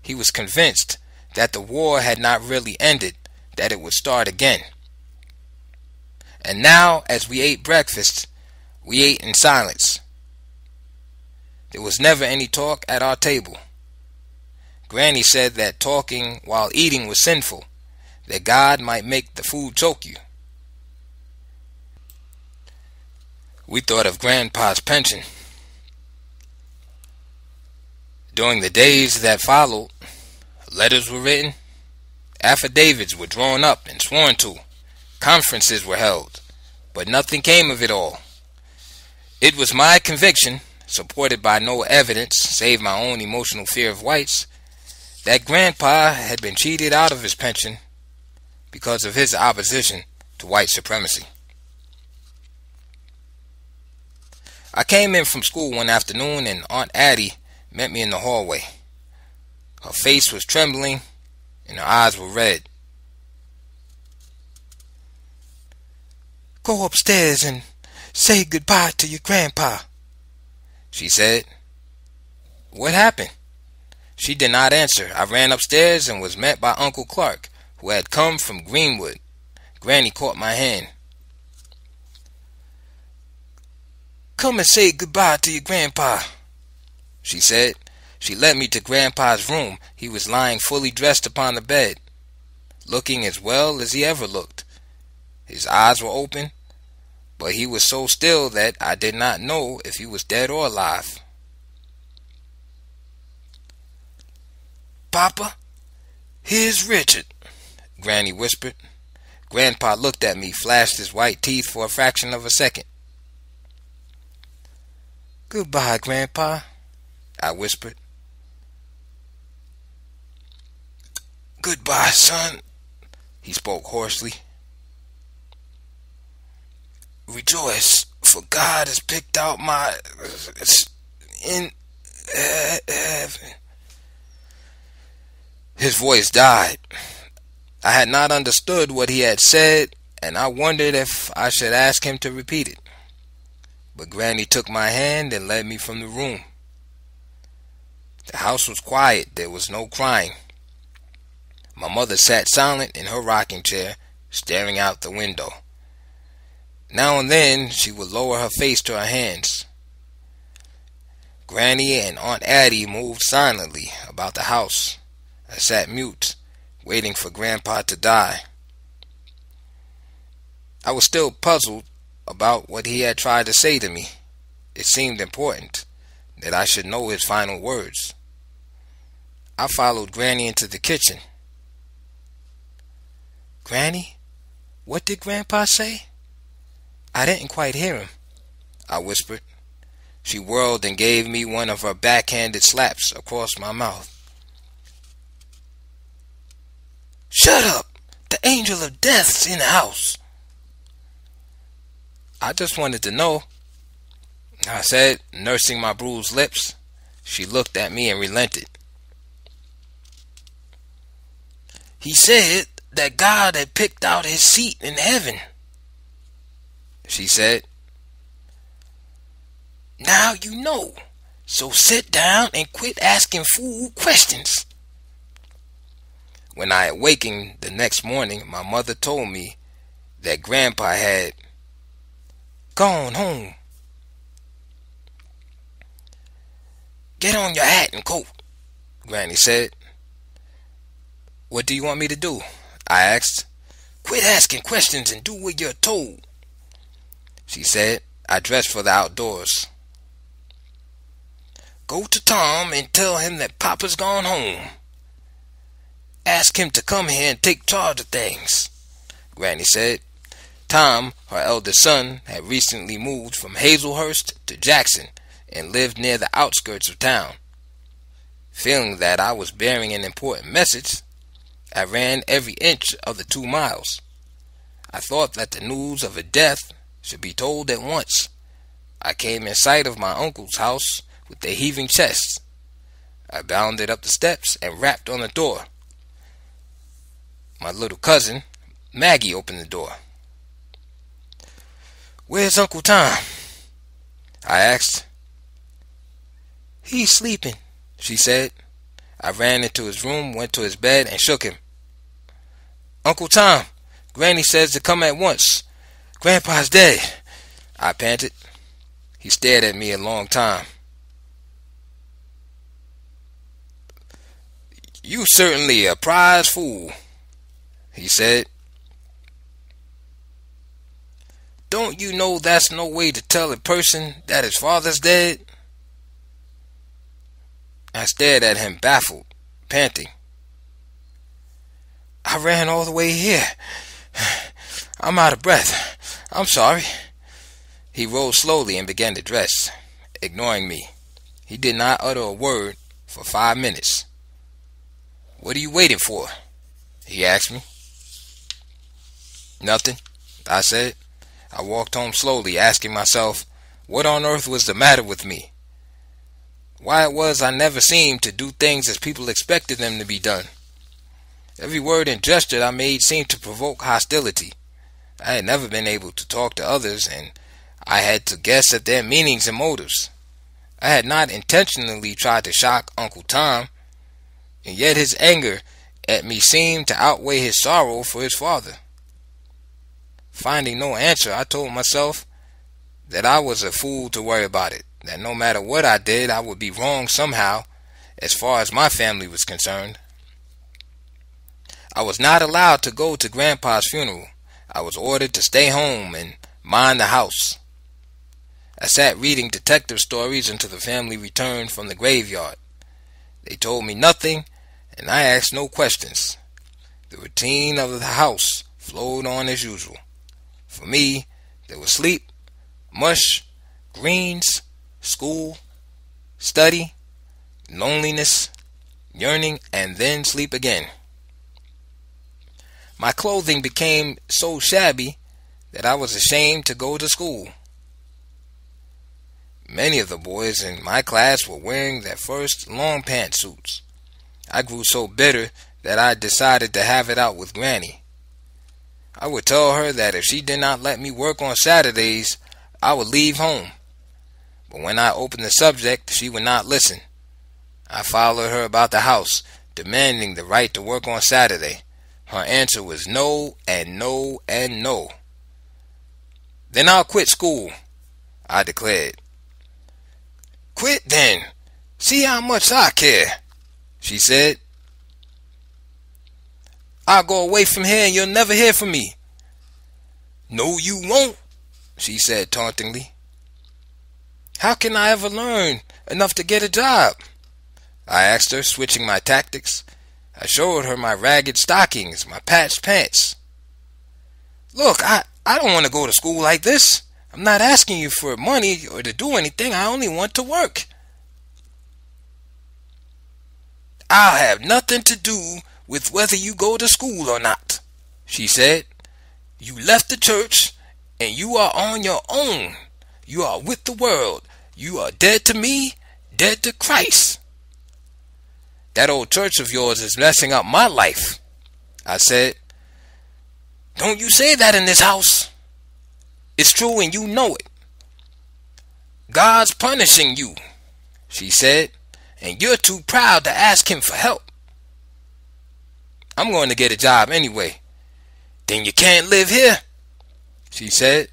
He was convinced that the war had not really ended, that it would start again. And now, as we ate breakfast, we ate in silence. There was never any talk at our table. Granny said that talking while eating was sinful, that God might make the food choke you. We thought of Grandpa's pension. During the days that followed, letters were written, affidavits were drawn up and sworn to, conferences were held, but nothing came of it all. It was my conviction, supported by no evidence save my own emotional fear of whites, that Grandpa had been cheated out of his pension because of his opposition to white supremacy. I came in from school one afternoon and Aunt Addie met me in the hallway. Her face was trembling and her eyes were red. "Go upstairs and say goodbye to your grandpa," she said. "What happened?" She did not answer. I ran upstairs and was met by Uncle Clark, who had come from Greenwood. Granny caught my hand. "Come and say goodbye to your grandpa," she said. She led me to Grandpa's room. He was lying fully dressed upon the bed, looking as well as he ever looked. His eyes were open, but he was so still that I did not know if he was dead or alive. "Papa, here's Richard," Granny whispered. Grandpa looked at me, flashed his white teeth for a fraction of a second. "Goodbye, Grandpa," I whispered. "Goodbye, son," he spoke hoarsely. "Rejoice, for God has picked out my in heaven." His voice died. I had not understood what he had said, and I wondered if I should ask him to repeat it. But Granny took my hand and led me from the room. The house was quiet. There was no crying. My mother sat silent in her rocking chair, staring out the window. Now and then she would lower her face to her hands. Granny and Aunt Addie moved silently about the house. I sat mute, waiting for Grandpa to die. I was still puzzled about what he had tried to say to me. It seemed important that I should know his final words. I followed Granny into the kitchen. "Granny, what did Grandpa say? I didn't quite hear him," I whispered. She whirled and gave me one of her backhanded slaps across my mouth. "Shut up! The angel of death's in the house." "I just wanted to know," I said, nursing my bruised lips. She looked at me and relented. "He said that God had picked out his seat in heaven," she said. "Now you know, so sit down and quit asking fool questions." When I awakened the next morning, my mother told me that Grandpa had gone home. "Get on your hat and coat," Granny said. "What do you want me to do?" I asked. "Quit asking questions and do what you're told," she said. I dressed for the outdoors. "Go to Tom and tell him that Papa's gone home. Ask him to come here and take charge of things," Granny said. Tom, her eldest son, had recently moved from Hazelhurst to Jackson and lived near the outskirts of town. Feeling that I was bearing an important message, I ran every inch of the 2 miles. I thought that the news of a death should be told at once. I came in sight of my uncle's house with a heaving chest. I bounded up the steps and rapped on the door. My little cousin, Maggie, opened the door. "Where's Uncle Tom?" I asked. "He's sleeping," she said. I ran into his room, went to his bed, and shook him. "Uncle Tom, Granny says to come at once. Grandpa's dead," I panted. He stared at me a long time. "You certainly a prize fool," he said. "Don't you know that's no way to tell a person that his father's dead?" I stared at him, baffled, panting. "I ran all the way here. I'm out of breath. I'm sorry." He rose slowly and began to dress, ignoring me. He did not utter a word for 5 minutes. "What are you waiting for?" he asked me. "Nothing," I said. I walked home slowly, asking myself what on earth was the matter with me. Why it was I never seemed to do things as people expected them to be done. Every word and gesture I made seemed to provoke hostility. I had never been able to talk to others, and I had to guess at their meanings and motives. I had not intentionally tried to shock Uncle Tom. and yet his anger at me seemed to outweigh his sorrow for his father. Finding no answer, I told myself that I was a fool to worry about it, that no matter what I did, I would be wrong somehow as far as my family was concerned. I was not allowed to go to Grandpa's funeral. I was ordered to stay home and mind the house. I sat reading detective stories until the family returned from the graveyard. They told me nothing, and I asked no questions. The routine of the house flowed on as usual. For me, there was sleep, mush, greens, school, study, loneliness, yearning, and then sleep again. My clothing became so shabby that I was ashamed to go to school. Many of the boys in my class were wearing their first long pantsuits. I grew so bitter that I decided to have it out with Granny. I would tell her that if she did not let me work on Saturdays, I would leave home. But when I opened the subject, she would not listen. I followed her about the house, demanding the right to work on Saturday. Her answer was no and no and no. "Then I'll quit school," I declared. "Quit then. See how much I care," she said. "I'll go away from here and you'll never hear from me." "No, you won't," she said tauntingly. "How can I ever learn enough to get a job?" I asked her, switching my tactics. I showed her my ragged stockings, my patched pants. "Look, I don't want to go to school like this. I'm not asking you for money or to do anything. I only want to work." "I'll have nothing to do with whether you go to school or not," she said. "You left the church and you are on your own. You are with the world. You are dead to me, dead to Christ." "That old church of yours is messing up my life," I said. "Don't you say that in this house. It's true and you know it. God's punishing you," she said, "and you're too proud to ask him for help." "I'm going to get a job anyway." "Then you can't live here," she said.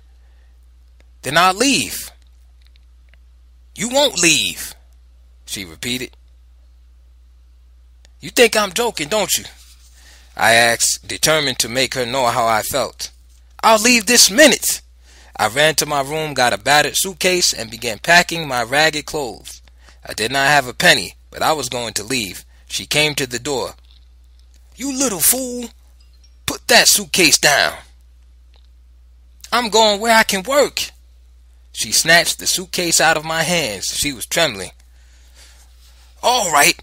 "Then I'll leave." "You won't leave," she repeated. "You think I'm joking, don't you?" I asked, determined to make her know how I felt. "I'll leave this minute." I ran to my room, got a battered suitcase, and began packing my ragged clothes. I did not have a penny, but I was going to leave. She came to the door. "You little fool, put that suitcase down." "I'm going where I can work." She snatched the suitcase out of my hands. She was trembling. "All right,"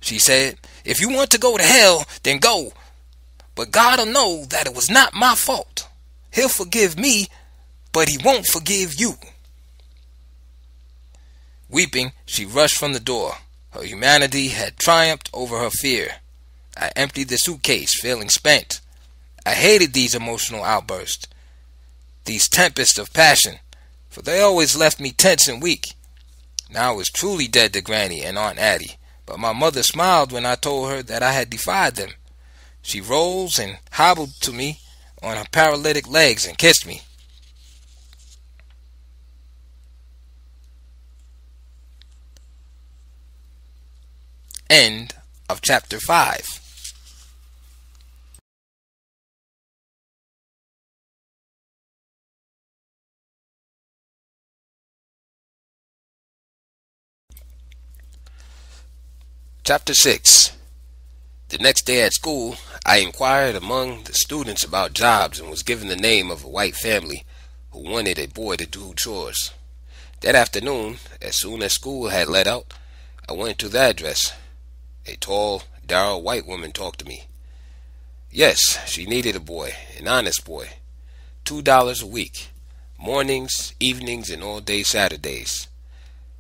she said. "If you want to go to hell, then go. But God'll know that it was not my fault. He'll forgive me, but he won't forgive you." Weeping, she rushed from the door. Her humanity had triumphed over her fear. I emptied the suitcase, feeling spent. I hated these emotional outbursts, these tempests of passion, for they always left me tense and weak. Now I was truly dead to Granny and Aunt Addie. But my mother smiled when I told her that I had defied them. She rose and hobbled to me on her paralytic legs and kissed me. End of chapter 5. Chapter 6. The next day at school, I inquired among the students about jobs and was given the name of a white family who wanted a boy to do chores. That afternoon, as soon as school had let out, I went to the address. A tall, dour white woman talked to me. Yes, she needed a boy, an honest boy. $2 a week, mornings, evenings, and all day Saturdays.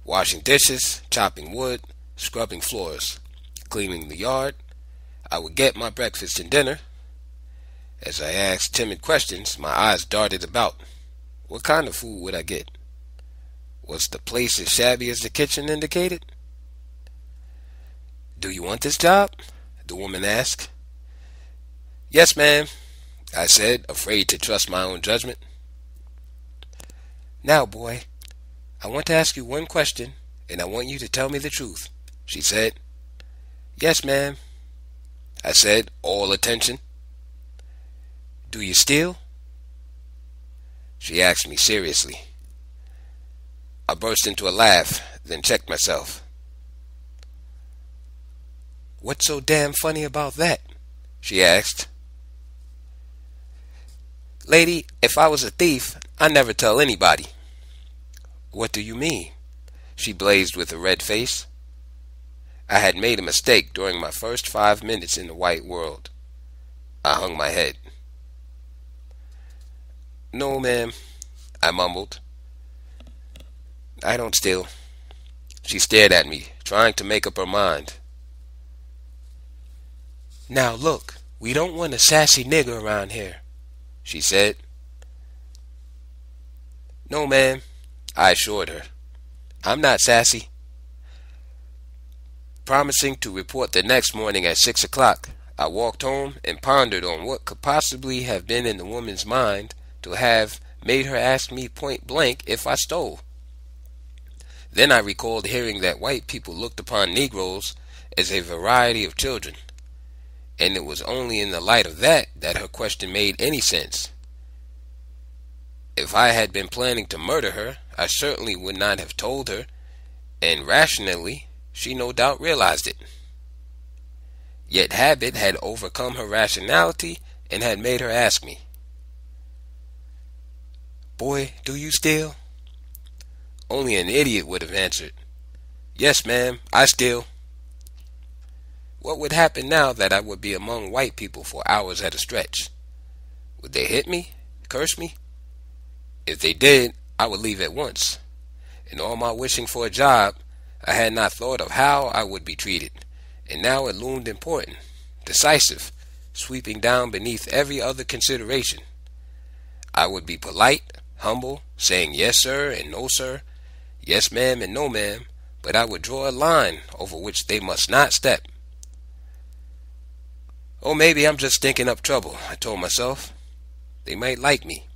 Washing dishes, chopping wood, scrubbing floors, cleaning the yard. I would get my breakfast and dinner. As I asked timid questions, my eyes darted about. What kind of food would I get? Was the place as shabby as the kitchen indicated? "Do you want this job?" the woman asked. "Yes, ma'am," I said, afraid to trust my own judgment. "Now, boy, I want to ask you one question, and I want you to tell me the truth," she said. "Yes, ma'am," I said, all attention. "Do you steal?" She asked me seriously. I burst into a laugh, then checked myself. "What's so damn funny about that?" she asked. "Lady, if I was a thief, I'd never tell anybody." "What do you mean?" She blazed with a red face. I had made a mistake during my first 5 minutes in the white world. I hung my head. "No, ma'am," I mumbled. "I don't steal." She stared at me, trying to make up her mind. "Now look, we don't want a sassy nigger around here," she said. "No, ma'am," I assured her. "I'm not sassy." Promising to report the next morning at 6 o'clock, I walked home and pondered on what could possibly have been in the woman's mind to have made her ask me point blank if I stole. Then I recalled hearing that white people looked upon Negroes as a variety of children, and it was only in the light of that her question made any sense. If I had been planning to murder her, I certainly would not have told her, and rationally, she no doubt realized it. Yet habit had overcome her rationality and had made her ask me, "Boy, do you steal?" Only an idiot would have answered, "Yes, ma'am, I steal." What would happen now that I would be among white people for hours at a stretch? Would they hit me? Curse me? If they did, I would leave at once. In all my wishing for a job, I had not thought of how I would be treated, and now it loomed important, decisive, sweeping down beneath every other consideration. I would be polite, humble, saying yes, sir, and no, sir, yes, ma'am, and no, ma'am, but I would draw a line over which they must not step. "Oh, maybe I'm just stinking up trouble," I told myself. "They might like me."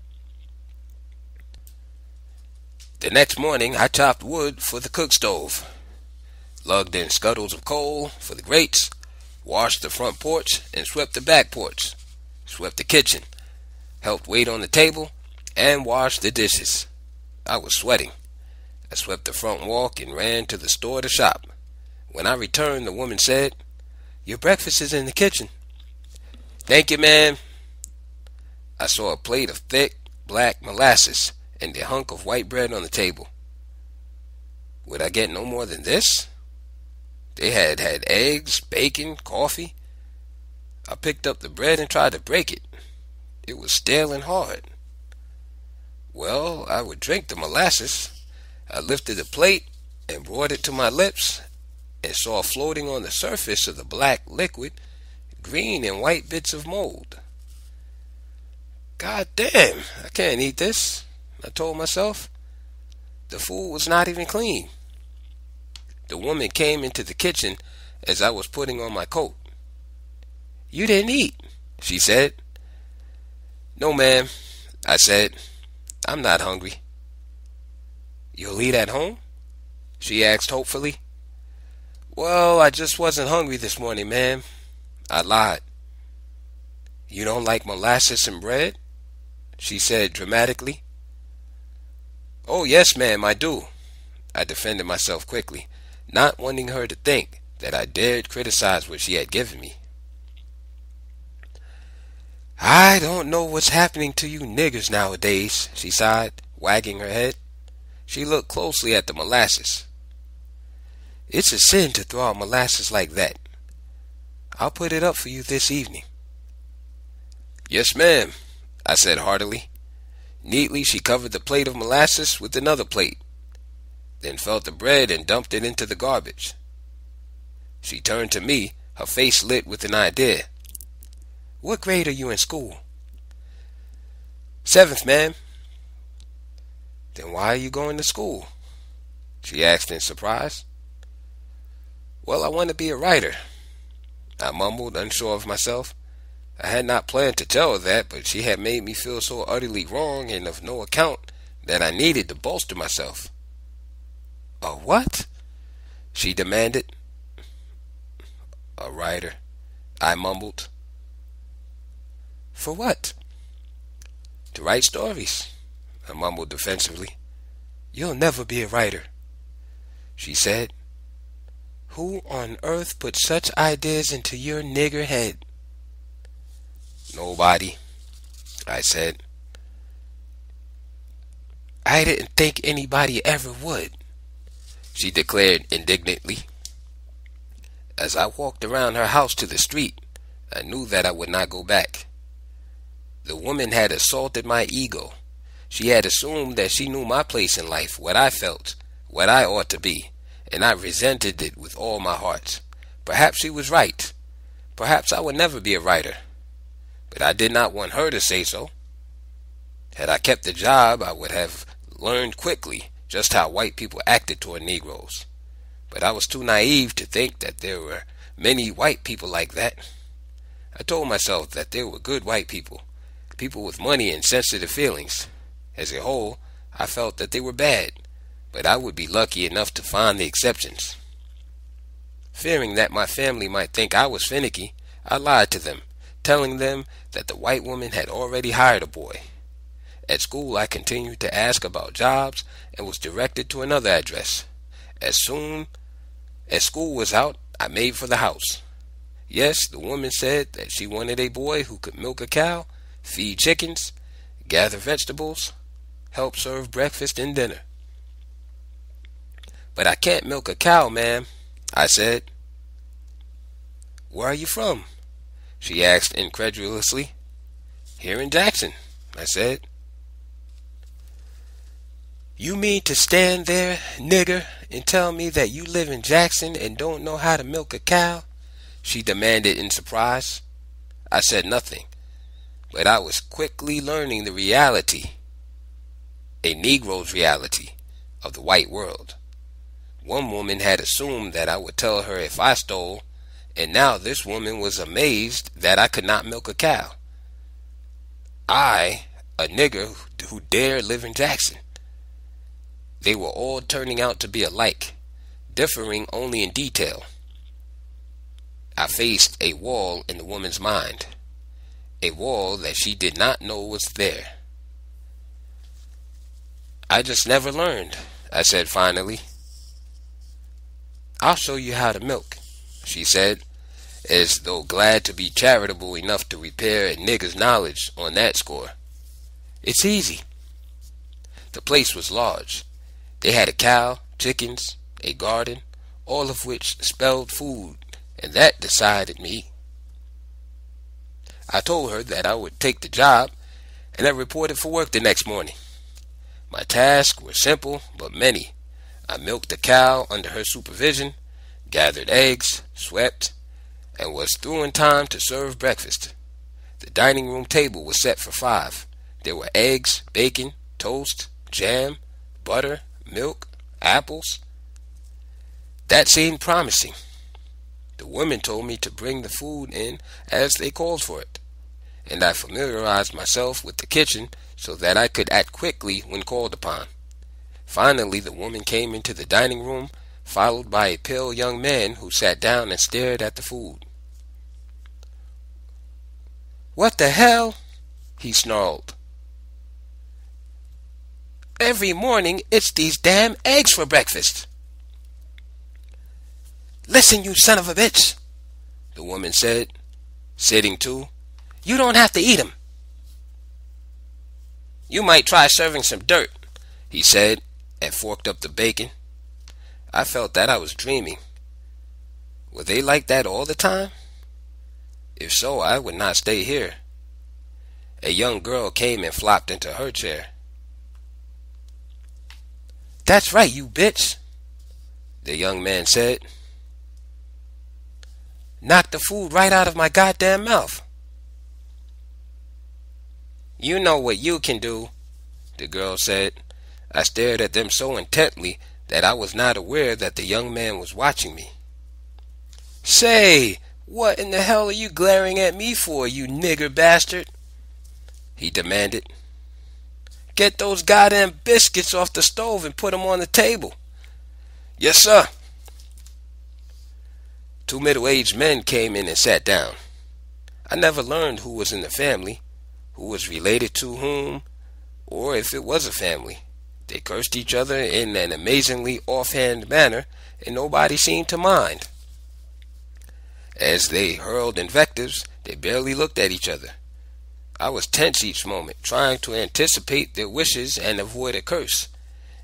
The next morning, I chopped wood for the cook stove, lugged in scuttles of coal for the grates, washed the front porch, and swept the back porch, swept the kitchen, helped wait on the table, and washed the dishes. I was sweating. I swept the front walk and ran to the store to shop. When I returned, the woman said, "Your breakfast is in the kitchen." "Thank you, ma'am." I saw a plate of thick, black molasses and a hunk of white bread on the table. Would I get no more than this? They had eggs, bacon, coffee. I picked up the bread and tried to break it. It was stale and hard. Well, I would drink the molasses. I lifted the plate and brought it to my lips and saw floating on the surface of the black liquid green and white bits of mold. "God damn, I can't eat this," I told myself. The food was not even clean. The woman came into the kitchen as I was putting on my coat. "You didn't eat," she said. "No, ma'am," I said. "I'm not hungry." "You'll eat at home?" she asked hopefully. "Well, I just wasn't hungry this morning, ma'am," I lied. "You don't like molasses and bread?" she said dramatically. "Oh, yes, ma'am, I do," I defended myself quickly, not wanting her to think that I dared criticize what she had given me. "I don't know what's happening to you niggers nowadays," she sighed, wagging her head. She looked closely at the molasses. "It's a sin to throw out molasses like that. I'll put it up for you this evening." "Yes, ma'am," I said heartily. Neatly she covered the plate of molasses with another plate, then felt the bread and dumped it into the garbage. She turned to me, her face lit with an idea. "What grade are you in school?" "7th, ma'am." "Then why are you going to school?" she asked in surprise. Well, I want to be a writer, I mumbled, unsure of myself. I had not planned to tell her that, but she had made me feel so utterly wrong and of no account that I needed to bolster myself. A what? She demanded. A writer, I mumbled. For what? To write stories, I mumbled defensively. You'll never be a writer, she said. Who on earth put such ideas into your nigger head? Nobody, I said. I didn't think anybody ever would, she declared indignantly. As I walked around her house to the street, I knew that I would not go back. The woman had assaulted my ego. She had assumed that she knew my place in life, what I felt, what I ought to be, and I resented it with all my heart. Perhaps she was right. Perhaps I would never be a writer. But I did not want her to say so. Had I kept the job, I would have learned quickly just how white people acted toward Negroes. But I was too naive to think that there were many white people like that. I told myself that there were good white people, people with money and sensitive feelings. As a whole, I felt that they were bad, but I would be lucky enough to find the exceptions. Fearing that my family might think I was finicky, I lied to them, telling them that the white woman had already hired a boy. At school, I continued to ask about jobs and was directed to another address. As soon as school was out, I made for the house. Yes, the woman said that she wanted a boy who could milk a cow, feed chickens, gather vegetables, help serve breakfast and dinner. But I can't milk a cow, ma'am, I said. Where are you from? She asked incredulously. Here in Jackson, I said. You mean to stand there, nigger, and tell me that you live in Jackson and don't know how to milk a cow? She demanded in surprise. I said nothing, but I was quickly learning the reality, a Negro's reality, of the white world. One woman had assumed that I would tell her if I stole, and now this woman was amazed that I could not milk a cow. I, a nigger who dared live in Jackson. They were all turning out to be alike, differing only in detail. I faced a wall in the woman's mind, a wall that she did not know was there. I just never learned, I said finally. I'll show you how to milk, she said, as though glad to be charitable enough to repair a nigger's knowledge on that score. It's easy. The place was large. They had a cow, chickens, a garden, all of which spelled food, and that decided me. I told her that I would take the job, and I reported for work the next morning. My tasks were simple but many. I milked the cow under her supervision, gathered eggs, swept, and was through in time to serve breakfast. The dining room table was set for 5. There were eggs, bacon, toast, jam, butter, milk, apples. That seemed promising. The women told me to bring the food in as they called for it, and I familiarized myself with the kitchen so that I could act quickly when called upon. Finally, the woman came into the dining room, followed by a pale young man who sat down and stared at the food. What the hell? He snarled. Every morning it's these damn eggs for breakfast. Listen, you son of a bitch, the woman said, sitting too. You don't have to eat 'em. You might try serving some dirt, he said, and forked up the bacon. I felt that I was dreaming. Were they like that all the time? If so, I would not stay here. A young girl came and flopped into her chair. That's right, you bitch, the young man said. Knock the food right out of my goddamn mouth. You know what you can do, the girl said. I stared at them so intently that I was not aware that the young man was watching me. "Say, what in the hell are you glaring at me for, you nigger bastard?" he demanded. "Get those goddamn biscuits off the stove and put them on the table." "Yes, sir." Two middle-aged men came in and sat down. I never learned who was in the family, who was related to whom, or if it was a family. They cursed each other in an amazingly offhand manner, and nobody seemed to mind. As they hurled invectives, they barely looked at each other. I was tense each moment, trying to anticipate their wishes and avoid a curse,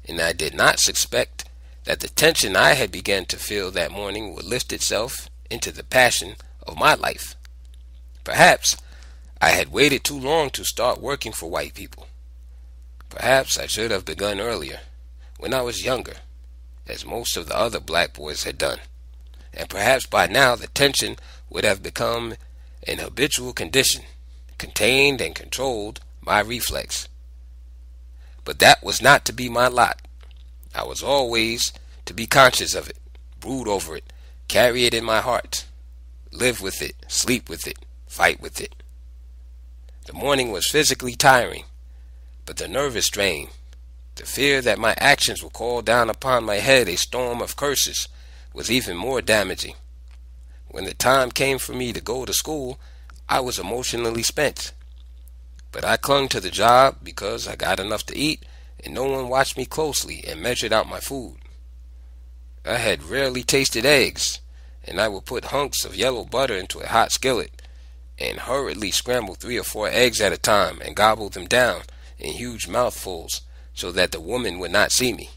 and I did not suspect that the tension I had begun to feel that morning would lift itself into the passion of my life. Perhaps I had waited too long to start working for white people. Perhaps I should have begun earlier, when I was younger, as most of the other black boys had done, and perhaps by now the tension would have become an habitual condition, contained and controlled my reflex. But that was not to be my lot. I was always to be conscious of it, brood over it, carry it in my heart, live with it, sleep with it, fight with it. The morning was physically tiring, but the nervous strain, the fear that my actions would call down upon my head a storm of curses, was even more damaging. When the time came for me to go to school, I was emotionally spent. But I clung to the job because I got enough to eat, and no one watched me closely and measured out my food. I had rarely tasted eggs, and I would put hunks of yellow butter into a hot skillet and hurriedly scramble 3 or 4 eggs at a time and gobble them down in huge mouthfuls so that the woman would not see me.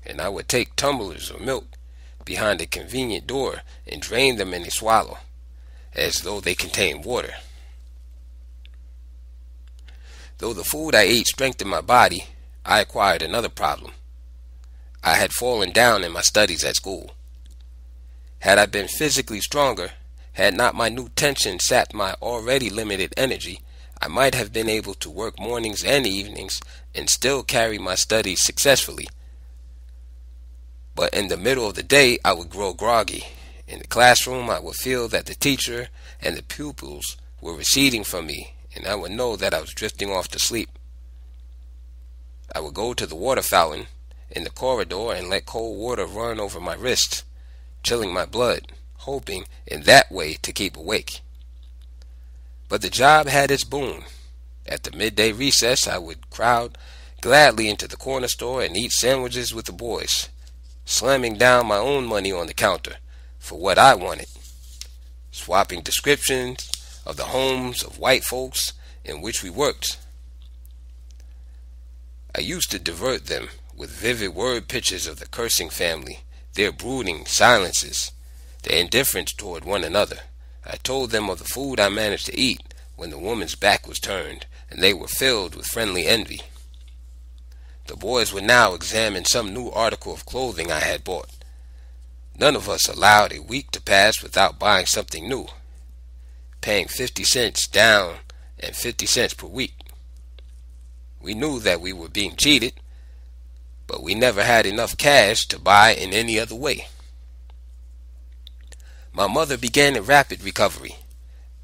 And I would take tumblers of milk behind a convenient door and drain them in a swallow, as though they contained water. Though the food I ate strengthened my body, I acquired another problem. I had fallen down in my studies at school. Had I been physically stronger, had not my new tension sapped my already limited energy, I might have been able to work mornings and evenings and still carry my studies successfully. But in the middle of the day, I would grow groggy. In the classroom, I would feel that the teacher and the pupils were receding from me, and I would know that I was drifting off to sleep. I would go to the water fountain in the corridor and let cold water run over my wrists, chilling my blood, hoping in that way to keep awake. But the job had its boon. At the midday recess, I would crowd gladly into the corner store and eat sandwiches with the boys, slamming down my own money on the counter for what I wanted, swapping descriptions of the homes of white folks in which we worked. I used to divert them with vivid word pictures of the cursing family, their brooding silences, their indifference toward one another. I told them of the food I managed to eat when the woman's back was turned, and they were filled with friendly envy. The boys would now examine some new article of clothing I had bought. None of us allowed a week to pass without buying something new, paying 50 cents down and 50 cents per week. We knew that we were being cheated, but we never had enough cash to buy in any other way. My mother began a rapid recovery.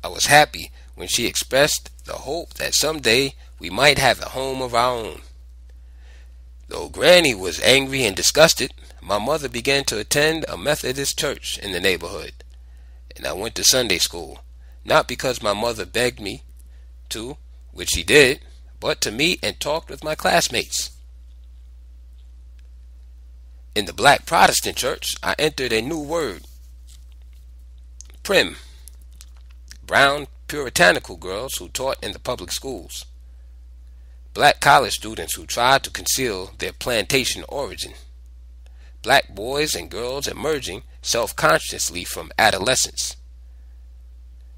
I was happy when she expressed the hope that someday we might have a home of our own. Though Granny was angry and disgusted, my mother began to attend a Methodist church in the neighborhood, and I went to Sunday school, not because my mother begged me to, which she did, but to meet and talk with my classmates. In the Black Protestant church, I entered a new word, prim, brown puritanical girls who taught in the public schools, black college students who tried to conceal their plantation origin, black boys and girls emerging self-consciously from adolescence,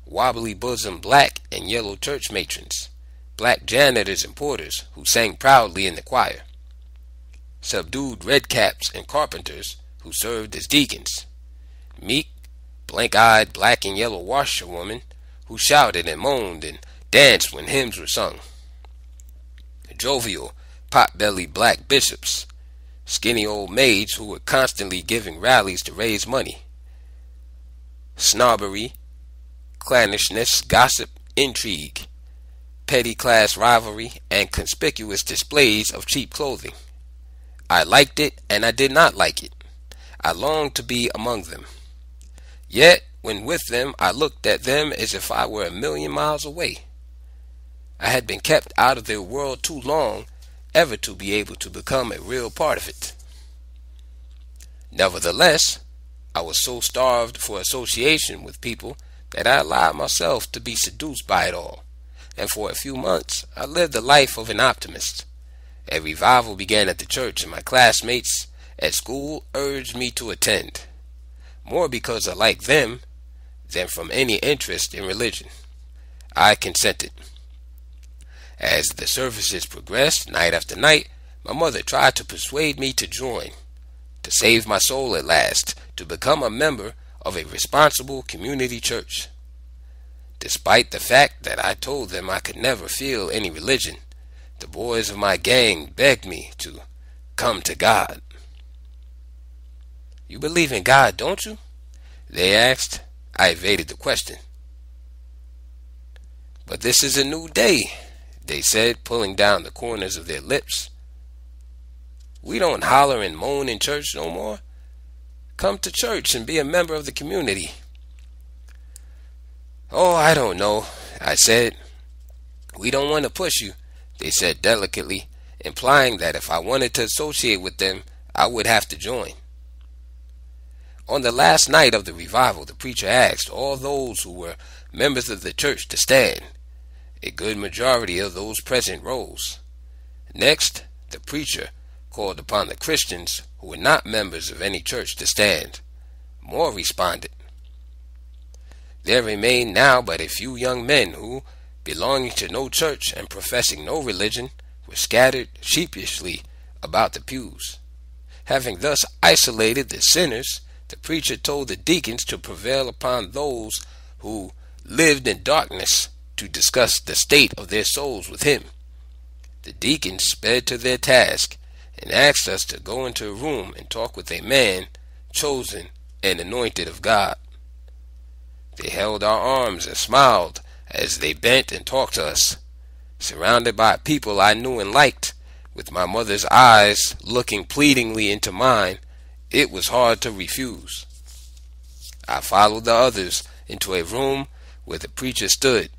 wobbly-bosomed black and yellow church matrons, black janitors and porters who sang proudly in the choir, subdued redcaps and carpenters who served as deacons, meek, blank-eyed black and yellow washerwomen who shouted and moaned and danced when hymns were sung, jovial, pot-bellied black bishops, skinny old maids who were constantly giving rallies to raise money, snobbery, clannishness, gossip, intrigue, petty class rivalry, and conspicuous displays of cheap clothing. I liked it and I did not like it. I longed to be among them. Yet, when with them, I looked at them as if I were a million miles away. I had been kept out of their world too long ever to be able to become a real part of it. Nevertheless, I was so starved for association with people that I allowed myself to be seduced by it all, and for a few months I lived the life of an optimist. A revival began at the church, and my classmates at school urged me to attend, more because I liked them than from any interest in religion. I consented. As the services progressed night after night, my mother tried to persuade me to join, to save my soul at last, to become a member of a responsible community church. Despite the fact that I told them I could never feel any religion, the boys of my gang begged me to come to God. "You believe in God, don't you?" they asked. I evaded the question. "But this is a new day," they said, pulling down the corners of their lips. "We don't holler and moan in church no more. Come to church and be a member of the community." "Oh, I don't know," I said. "We don't want to push you," they said delicately, implying that if I wanted to associate with them, I would have to join. On the last night of the revival, the preacher asked all those who were members of the church to stand. A good majority of those present rose. Next, the preacher called upon the Christians who were not members of any church to stand. More responded. There remained now but a few young men who, belonging to no church and professing no religion, were scattered sheepishly about the pews. Having thus isolated the sinners, the preacher told the deacons to prevail upon those who lived in darkness to discuss the state of their souls with him. The deacons sped to their task and asked us to go into a room and talk with a man chosen and anointed of God. They held our arms and smiled as they bent and talked to us. Surrounded by people I knew and liked, with my mother's eyes looking pleadingly into mine, it was hard to refuse. I followed the others into a room where the preacher stood.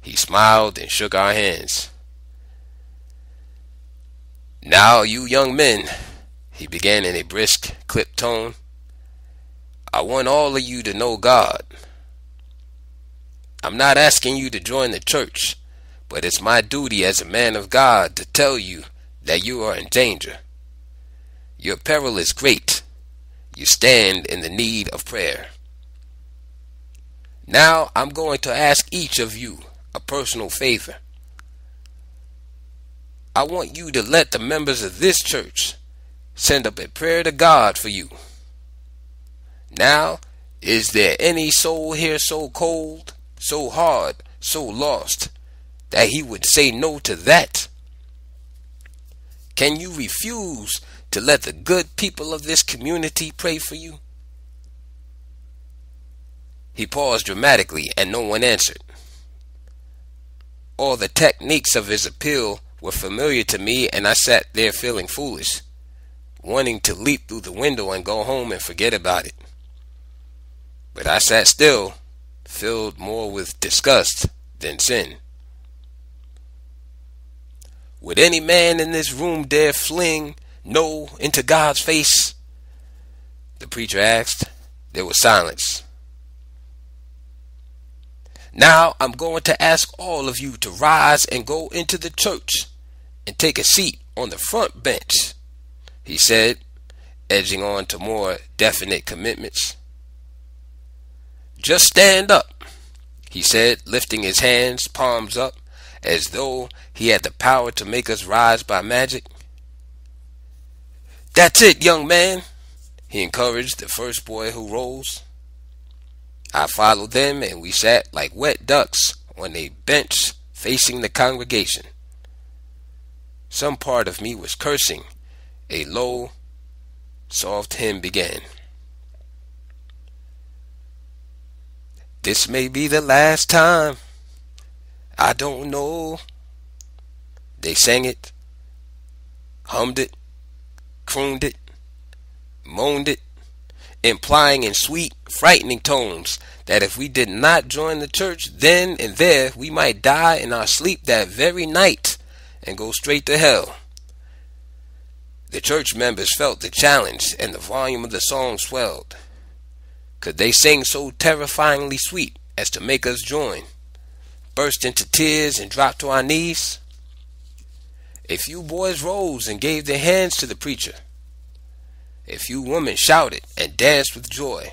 He smiled and shook our hands. "Now, you young men," he began in a brisk, clipped tone, "I want all of you to know God. I'm not asking you to join the church, but it's my duty as a man of God to tell you that you are in danger. Your peril is great. You stand in the need of prayer. Now I'm going to ask each of you a personal favor. I want you to let the members of this church send up a prayer to God for you. Now, is there any soul here so cold, so hard, so lost, that he would say no to that? Can you refuse to let the good people of this community pray for you?" He paused dramatically, and no one answered. All the techniques of his appeal were familiar to me, and I sat there feeling foolish, wanting to leap through the window and go home and forget about it. But I sat still, filled more with disgust than sin. "Would any man in this room dare fling no into God's face?" the preacher asked. There was silence. "Now I'm going to ask all of you to rise and go into the church and take a seat on the front bench," he said, edging on to more definite commitments. "Just stand up," he said, lifting his hands, palms up, as though he had the power to make us rise by magic. "That's it, young man," he encouraged the first boy who rose. I followed them, and we sat like wet ducks on a bench facing the congregation. Some part of me was cursing. A low, soft hymn began. This may be the last time. I don't know. They sang it, hummed it, crooned it, moaned it, implying in sweet, frightening tones that if we did not join the church then and there, we might die in our sleep that very night and go straight to hell. The church members felt the challenge, and the volume of the song swelled. Could they sing so terrifyingly sweet as to make us join, burst into tears, and drop to our knees? A few boys rose and gave their hands to the preacher. A few women shouted and danced with joy.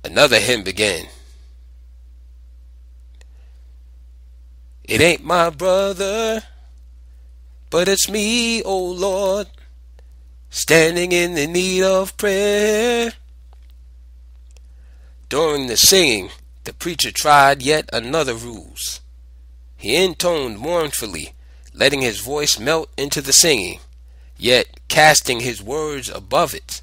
Another hymn began. It ain't my brother, but it's me, O Lord, standing in the need of prayer. During the singing, the preacher tried yet another ruse. He intoned mournfully, letting his voice melt into the singing, yet casting his words above it.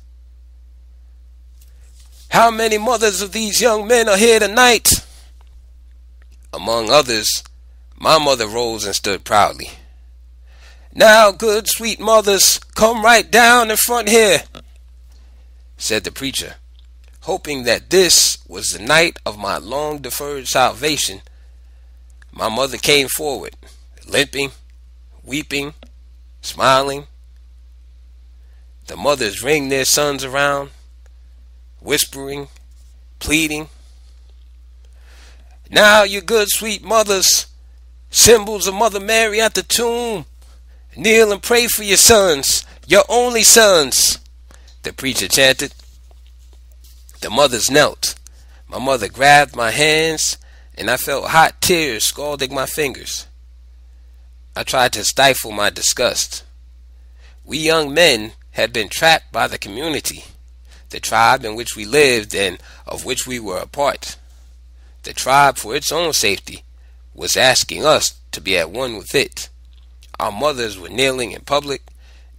How many mothers of these young men are here tonight? Among others, my mother rose and stood proudly. Now, good sweet mothers, come right down in front here, said the preacher, hoping that this was the night of my long-deferred salvation. My mother came forward, limping, weeping, smiling. The mothers ringed their sons around, whispering, pleading. Now, you good sweet mothers, symbols of Mother Mary at the tomb, kneel and pray for your sons, your only sons, the preacher chanted. The mothers knelt. My mother grabbed my hands, and I felt hot tears scalding my fingers. I tried to stifle my disgust. We young men had been trapped by the community, the tribe in which we lived and of which we were a part. The tribe, for its own safety, was asking us to be at one with it. Our mothers were kneeling in public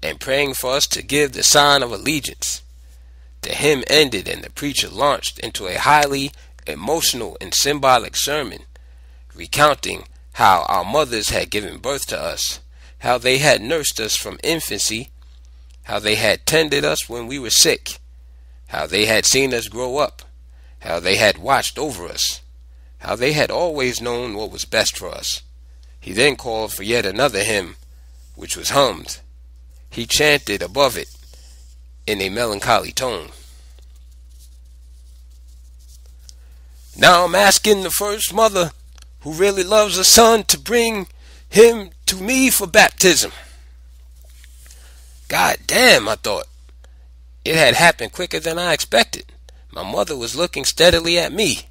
and praying for us to give the sign of allegiance. The hymn ended and the preacher launched into a highly emotional and symbolic sermon, recounting how our mothers had given birth to us, how they had nursed us from infancy, how they had tended us when we were sick, how they had seen us grow up, how they had watched over us, how they had always known what was best for us. He then called for yet another hymn, which was hummed. He chanted above it in a melancholy tone. Now I'm asking the first mother who really loves a son to bring him to me for baptism. God damn, I thought. It had happened quicker than I expected. My mother was looking steadily at me.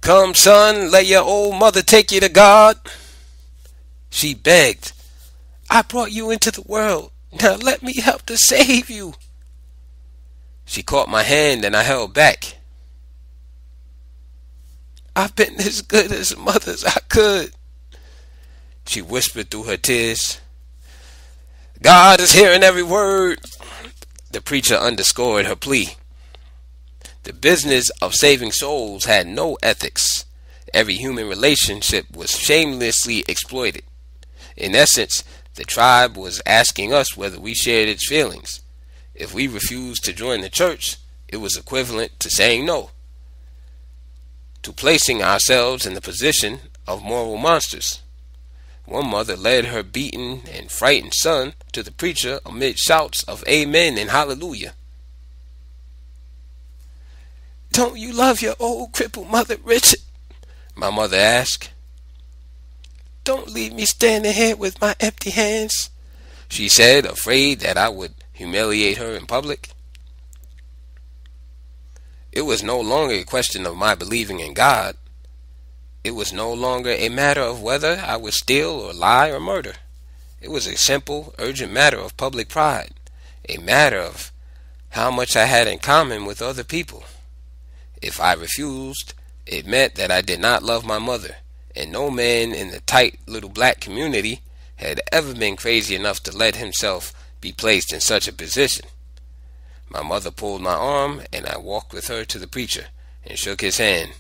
Come, son, let your old mother take you to God, she begged. I brought you into the world. Now let me help to save you. She caught my hand and I held back. I've been as good as a mother as I could, she whispered through her tears. God is hearing every word, the preacher underscored her plea. The business of saving souls had no ethics. Every human relationship was shamelessly exploited. In essence, the tribe was asking us whether we shared its feelings. If we refused to join the church, it was equivalent to saying no, to placing ourselves in the position of moral monsters. One mother led her beaten and frightened son to the preacher amid shouts of amen and hallelujah. Don't you love your old crippled mother, Richard? My mother asked. Don't leave me standing here with my empty hands, she said, afraid that I would humiliate her in public. It was no longer a question of my believing in God. It was no longer a matter of whether I would steal or lie or murder. It was a simple, urgent matter of public pride, a matter of how much I had in common with other people. If I refused, it meant that I did not love my mother, and no man in the tight little black community had ever been crazy enough to let himself be placed in such a position. My mother pulled my arm, and I walked with her to the preacher and shook his hand,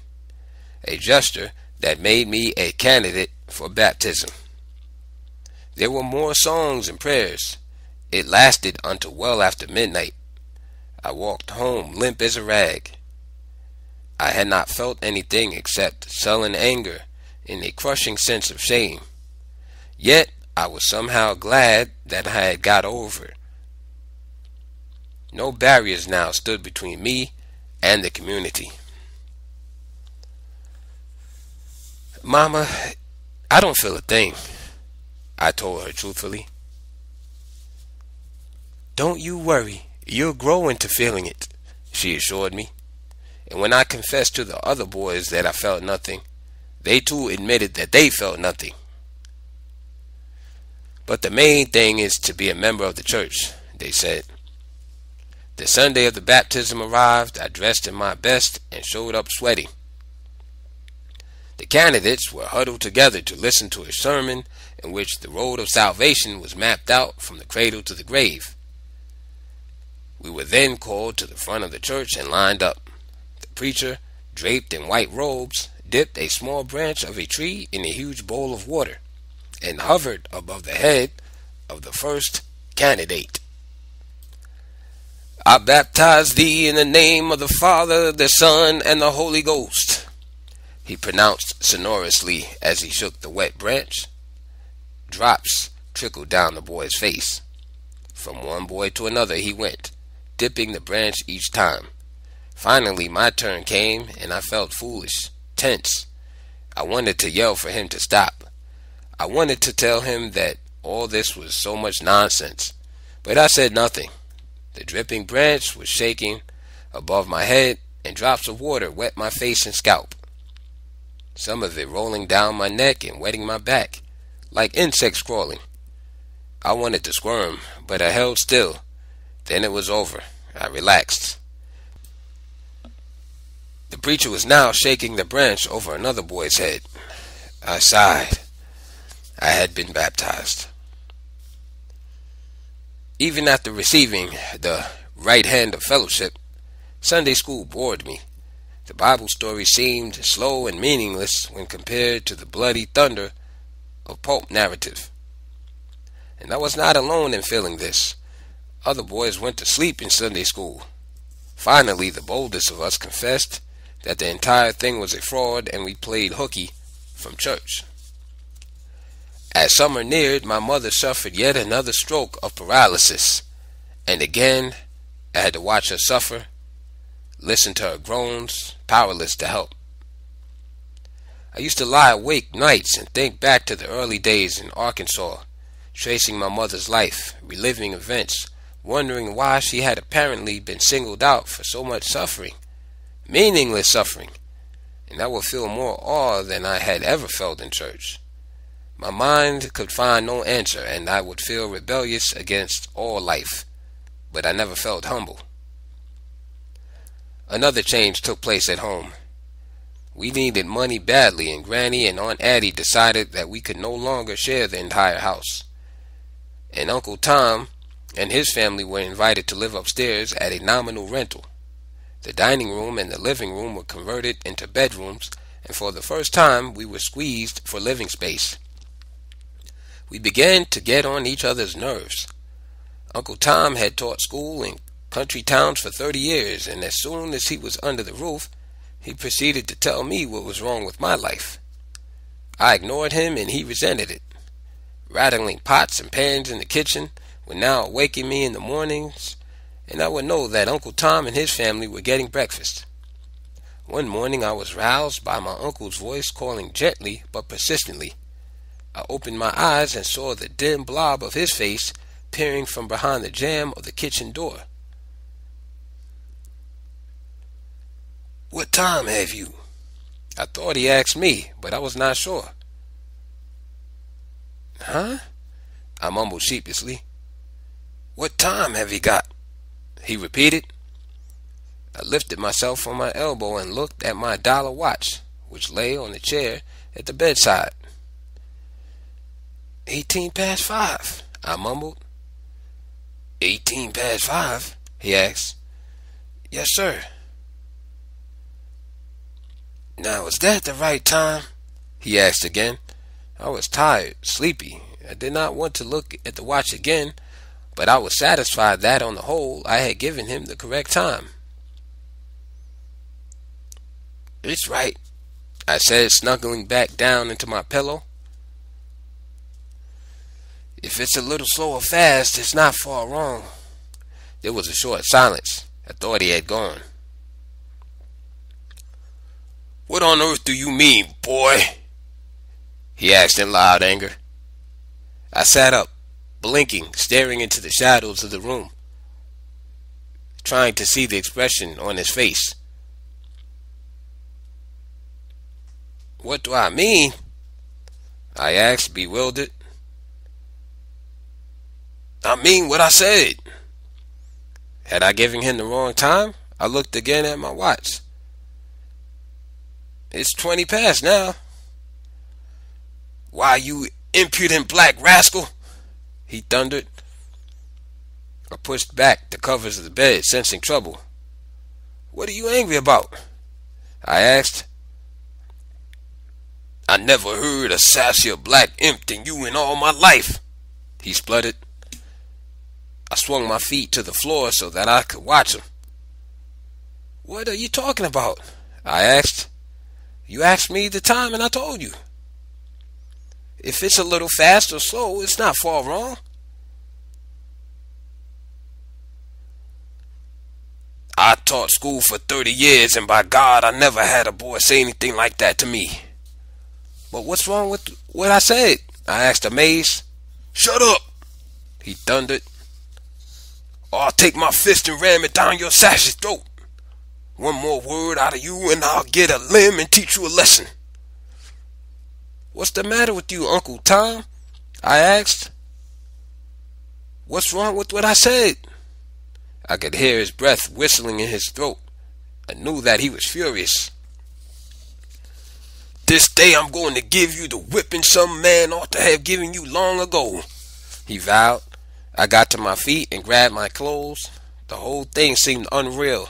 a gesture that made me a candidate for baptism. There were more songs and prayers. It lasted until well after midnight. I walked home limp as a rag. I had not felt anything except sullen anger and a crushing sense of shame. Yet I was somehow glad that I had got over it. No barriers now stood between me and the community. "Mama, I don't feel a thing," I told her truthfully. "Don't you worry, you'll grow into feeling it," she assured me. And when I confessed to the other boys that I felt nothing, they too admitted that they felt nothing. "But the main thing is to be a member of the church," they said. The Sunday of the baptism arrived. I dressed in my best and showed up sweating. The candidates were huddled together to listen to a sermon in which the road of salvation was mapped out from the cradle to the grave. We were then called to the front of the church and lined up. The preacher, draped in white robes, dipped a small branch of a tree in a huge bowl of water and hovered above the head of the first candidate. "I baptize thee in the name of the Father, the Son, and the Holy Ghost," he pronounced sonorously as he shook the wet branch. Drops trickled down the boy's face. From one boy to another he went, dipping the branch each time. Finally my turn came, and I felt foolish, tense. I wanted to yell for him to stop. I wanted to tell him that all this was so much nonsense, but I said nothing. The dripping branch was shaking above my head, and drops of water wet my face and scalp, some of it rolling down my neck and wetting my back, like insects crawling. I wanted to squirm, but I held still. Then it was over. I relaxed. The preacher was now shaking the branch over another boy's head. I sighed. I had been baptized. Even after receiving the right hand of fellowship, Sunday school bored me. The Bible story seemed slow and meaningless when compared to the bloody thunder of pulp narrative. And I was not alone in feeling this. Other boys went to sleep in Sunday school. Finally, the boldest of us confessed that the entire thing was a fraud, and we played hooky from church. As summer neared, my mother suffered yet another stroke of paralysis, and again I had to watch her suffer, listen to her groans, powerless to help. I used to lie awake nights and think back to the early days in Arkansas, tracing my mother's life, reliving events, wondering why she had apparently been singled out for so much suffering, meaningless suffering, and I would feel more awe than I had ever felt in church. My mind could find no answer, and I would feel rebellious against all life, but I never felt humble. Another change took place at home. We needed money badly, and Granny and Aunt Addie decided that we could no longer share the entire house. And Uncle Tom and his family were invited to live upstairs at a nominal rental. The dining room and the living room were converted into bedrooms, and for the first time we were squeezed for living space. We began to get on each other's nerves. Uncle Tom had taught school in country towns for 30 years, and as soon as he was under the roof, he proceeded to tell me what was wrong with my life. I ignored him, and he resented it. Rattling pots and pans in the kitchen would now awaken me in the mornings, and I would know that Uncle Tom and his family were getting breakfast. One morning I was roused by my uncle's voice calling gently but persistently. I opened my eyes and saw the dim blob of his face peering from behind the jamb of the kitchen door. "What time have you?" I thought he asked me, but I was not sure. "Huh?" I mumbled sheepishly. "What time have you got?" he repeated. I lifted myself from my elbow and looked at my dollar watch, which lay on the chair at the bedside. 18 past 5, I mumbled. 18 past 5, he asked. Yes, sir. Now, is that the right time? He asked again. I was tired, sleepy. I did not want to look at the watch again, but I was satisfied that, on the whole, I had given him the correct time. It's right, I said, snuggling back down into my pillow. If it's a little slow or fast, it's not far wrong. There was a short silence. I thought he had gone. What on earth do you mean, boy? He asked in loud anger. I sat up, blinking, staring into the shadows of the room, trying to see the expression on his face. What do I mean? I asked, bewildered. I mean what I said. Had I given him the wrong time? I looked again at my watch. It's 20 past now. Why, you impudent black rascal, he thundered. I pushed back the covers of the bed, sensing trouble. What are you angry about? I asked. I never heard a sassier black imp than you in all my life, he spluttered. I swung my feet to the floor so that I could watch him. What are you talking about? I asked. You asked me the time and I told you. If it's a little fast or slow, it's not far wrong. I taught school for 30 years, and by God, I never had a boy say anything like that to me. But what's wrong with what I said? I asked, amazed. Shut up, he thundered. Or I'll take my fist and ram it down your sash's throat. One more word out of you and I'll get a limb and teach you a lesson. What's the matter with you, Uncle Tom? I asked. What's wrong with what I said? I could hear his breath whistling in his throat. I knew that he was furious. This day I'm going to give you the whipping some man ought to have given you long ago, he vowed. I got to my feet and grabbed my clothes. The whole thing seemed unreal.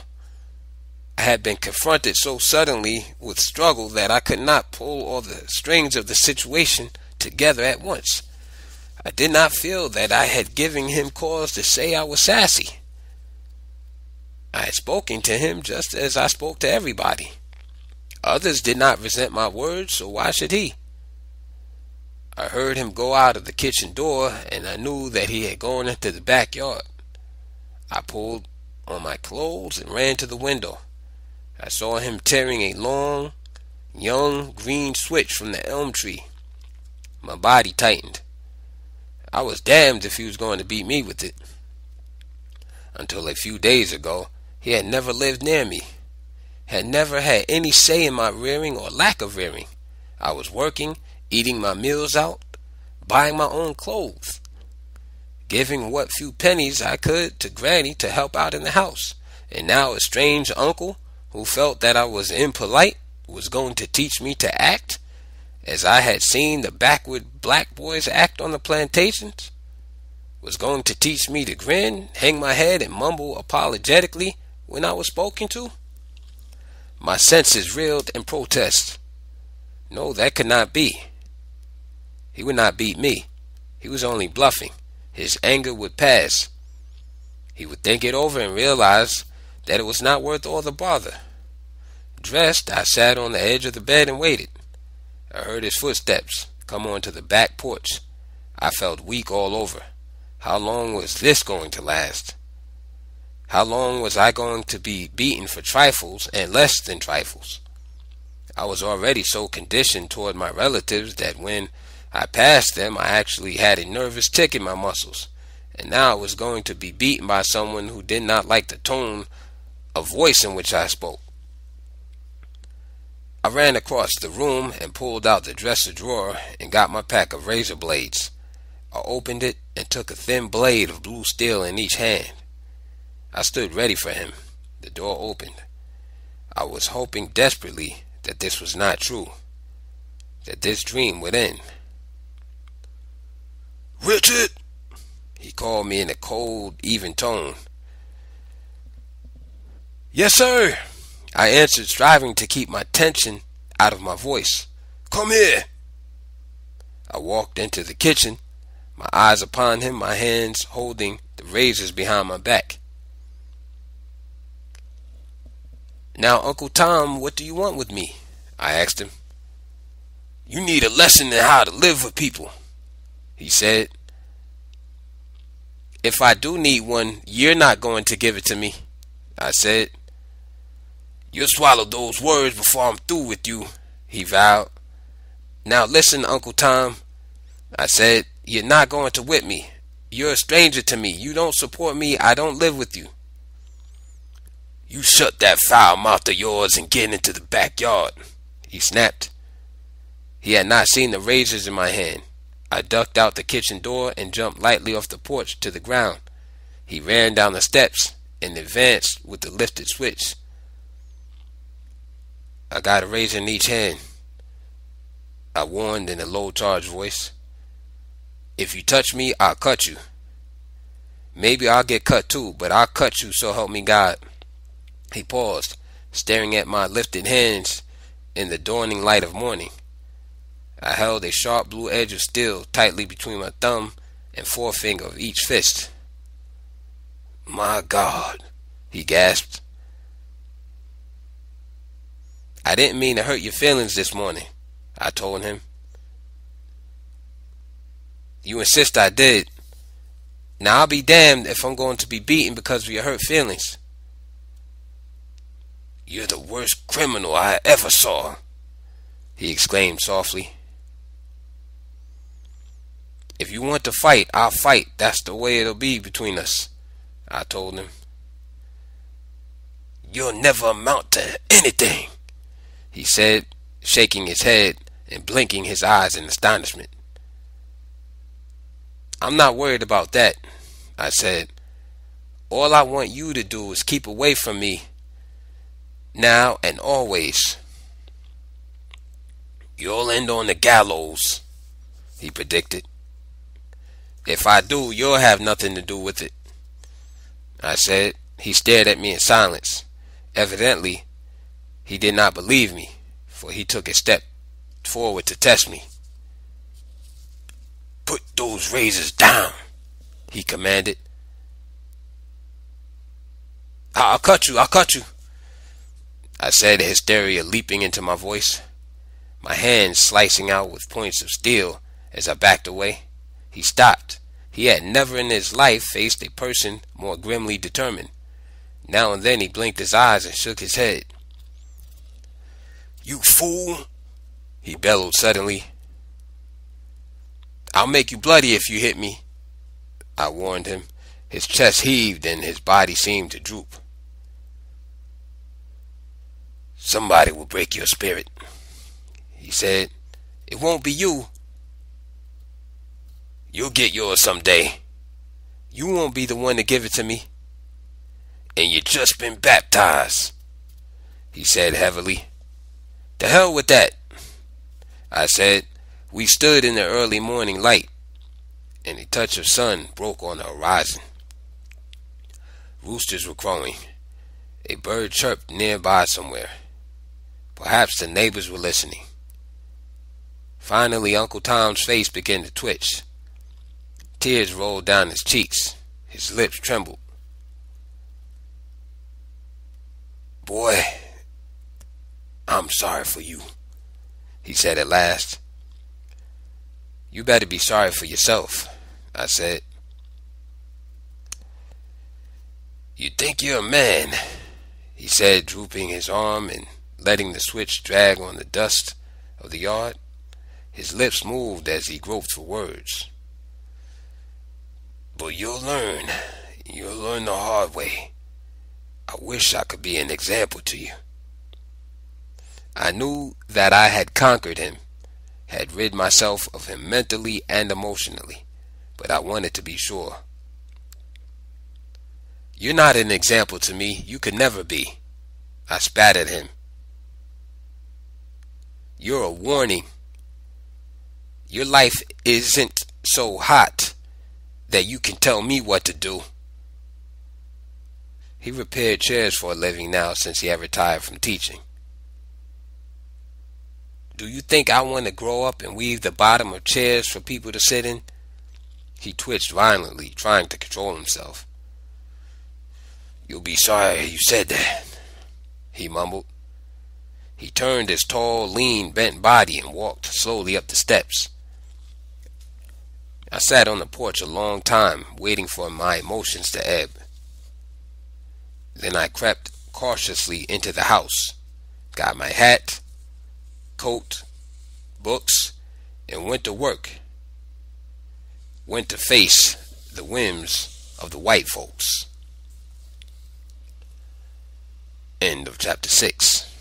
I had been confronted so suddenly with struggle that I could not pull all the strings of the situation together at once. I did not feel that I had given him cause to say I was sassy. I had spoken to him just as I spoke to everybody. Others did not resent my words, so why should he? I heard him go out of the kitchen door, and I knew that he had gone into the backyard. I pulled on my clothes and ran to the window. I saw him tearing a long, young green switch from the elm tree. My body tightened. I was damned if he was going to beat me with it. Until a few days ago, he had never lived near me, had never had any say in my rearing or lack of rearing. I was working, eating my meals out, buying my own clothes, giving what few pennies I could to Granny to help out in the house. And now a strange uncle who felt that I was impolite was going to teach me to act as I had seen the backward black boys act on the plantations, was going to teach me to grin, hang my head, and mumble apologetically when I was spoken to. My senses reeled in protest. No, that could not be. He would not beat me. He was only bluffing. His anger would pass. He would think it over and realize that it was not worth all the bother. Dressed, I sat on the edge of the bed and waited. I heard his footsteps come onto the back porch. I felt weak all over. How long was this going to last? How long was I going to be beaten for trifles and less than trifles? I was already so conditioned toward my relatives that when I passed them, I actually had a nervous tick in my muscles. And now I was going to be beaten by someone who did not like the tone of voice in which I spoke. I ran across the room and pulled out the dresser drawer and got my pack of razor blades. I opened it and took a thin blade of blue steel in each hand. I stood ready for him. The door opened. I was hoping desperately that this was not true, that this dream would end. Richard, he called me in a cold, even tone. "Yes, sir," I answered, striving to keep my tension out of my voice. "Come here." I walked into the kitchen, my eyes upon him, my hands holding the razors behind my back. "Now, Uncle Tom, what do you want with me?" I asked him. "You need a lesson in how to live with people," he said. "If I do need one, you're not going to give it to me," I said. "You'll swallow those words before I'm through with you," he vowed. "Now listen, Uncle Tom," I said. "You're not going to whip me. You're a stranger to me. You don't support me. I don't live with you." "You shut that foul mouth of yours and get into the backyard," he snapped. He had not seen the razors in my hand. I ducked out the kitchen door and jumped lightly off the porch to the ground. He ran down the steps and advanced with the lifted switch. "I got a razor in each hand," I warned in a low-charged voice. "If you touch me, I'll cut you. Maybe I'll get cut too, but I'll cut you, so help me God." He paused, staring at my lifted hands in the dawning light of morning. I held a sharp blue edge of steel tightly between my thumb and forefinger of each fist. "My God," he gasped. "I didn't mean to hurt your feelings this morning," I told him. "You insist I did. Now I'll be damned if I'm going to be beaten because of your hurt feelings." "You're the worst criminal I ever saw," he exclaimed softly. "If you want to fight, I'll fight. That's the way it'll be between us," I told him. "You'll never amount to anything," he said, shaking his head and blinking his eyes in astonishment. "I'm not worried about that," I said. "All I want you to do is keep away from me, now and always." "You'll end on the gallows," he predicted. "If I do, you'll have nothing to do with it," I said. He stared at me in silence. Evidently, he did not believe me, for he took a step forward to test me. "Put those razors down," he commanded. I'll cut you, I said, hysteria leaping into my voice, my hands slicing out with points of steel as I backed away. He stopped. He had never in his life faced a person more grimly determined. Now and then he blinked his eyes and shook his head. "You fool!" he bellowed suddenly. "I'll make you bloody if you hit me," I warned him. His chest heaved and his body seemed to droop. "Somebody will break your spirit," he said. "It won't be you." "You'll get yours someday. You won't be the one to give it to me. And you just been baptized," he said heavily. "The hell with that," I said. We stood in the early morning light, and a touch of sun broke on the horizon. Roosters were crowing. A bird chirped nearby somewhere. Perhaps the neighbors were listening. Finally, Uncle Tom's face began to twitch. Tears rolled down his cheeks. His lips trembled. "Boy, I'm sorry for you," he said at last. "You better be sorry for yourself," I said. "You think you're a man," he said, drooping his arm and letting the switch drag on the dust of the yard. His lips moved as he groped for words. "But you'll learn. You'll learn the hard way. I wish I could be an example to you." I knew that I had conquered him, had rid myself of him mentally and emotionally, but I wanted to be sure. "You're not an example to me. You could never be," I spat at him. "You're a warning. Your life isn't so hot that you can tell me what to do." He repaired chairs for a living now since he had retired from teaching. Do you think I want to grow up and weave the bottom of chairs for people to sit in? He twitched violently, trying to control himself. You'll be sorry you said that, he mumbled. He turned his tall, lean, bent body and walked slowly up the steps. I sat on the porch a long time, waiting for my emotions to ebb. Then I crept cautiously into the house, got my hat, coat, books, and went to work. Went to face the whims of the white folks. End of chapter 6.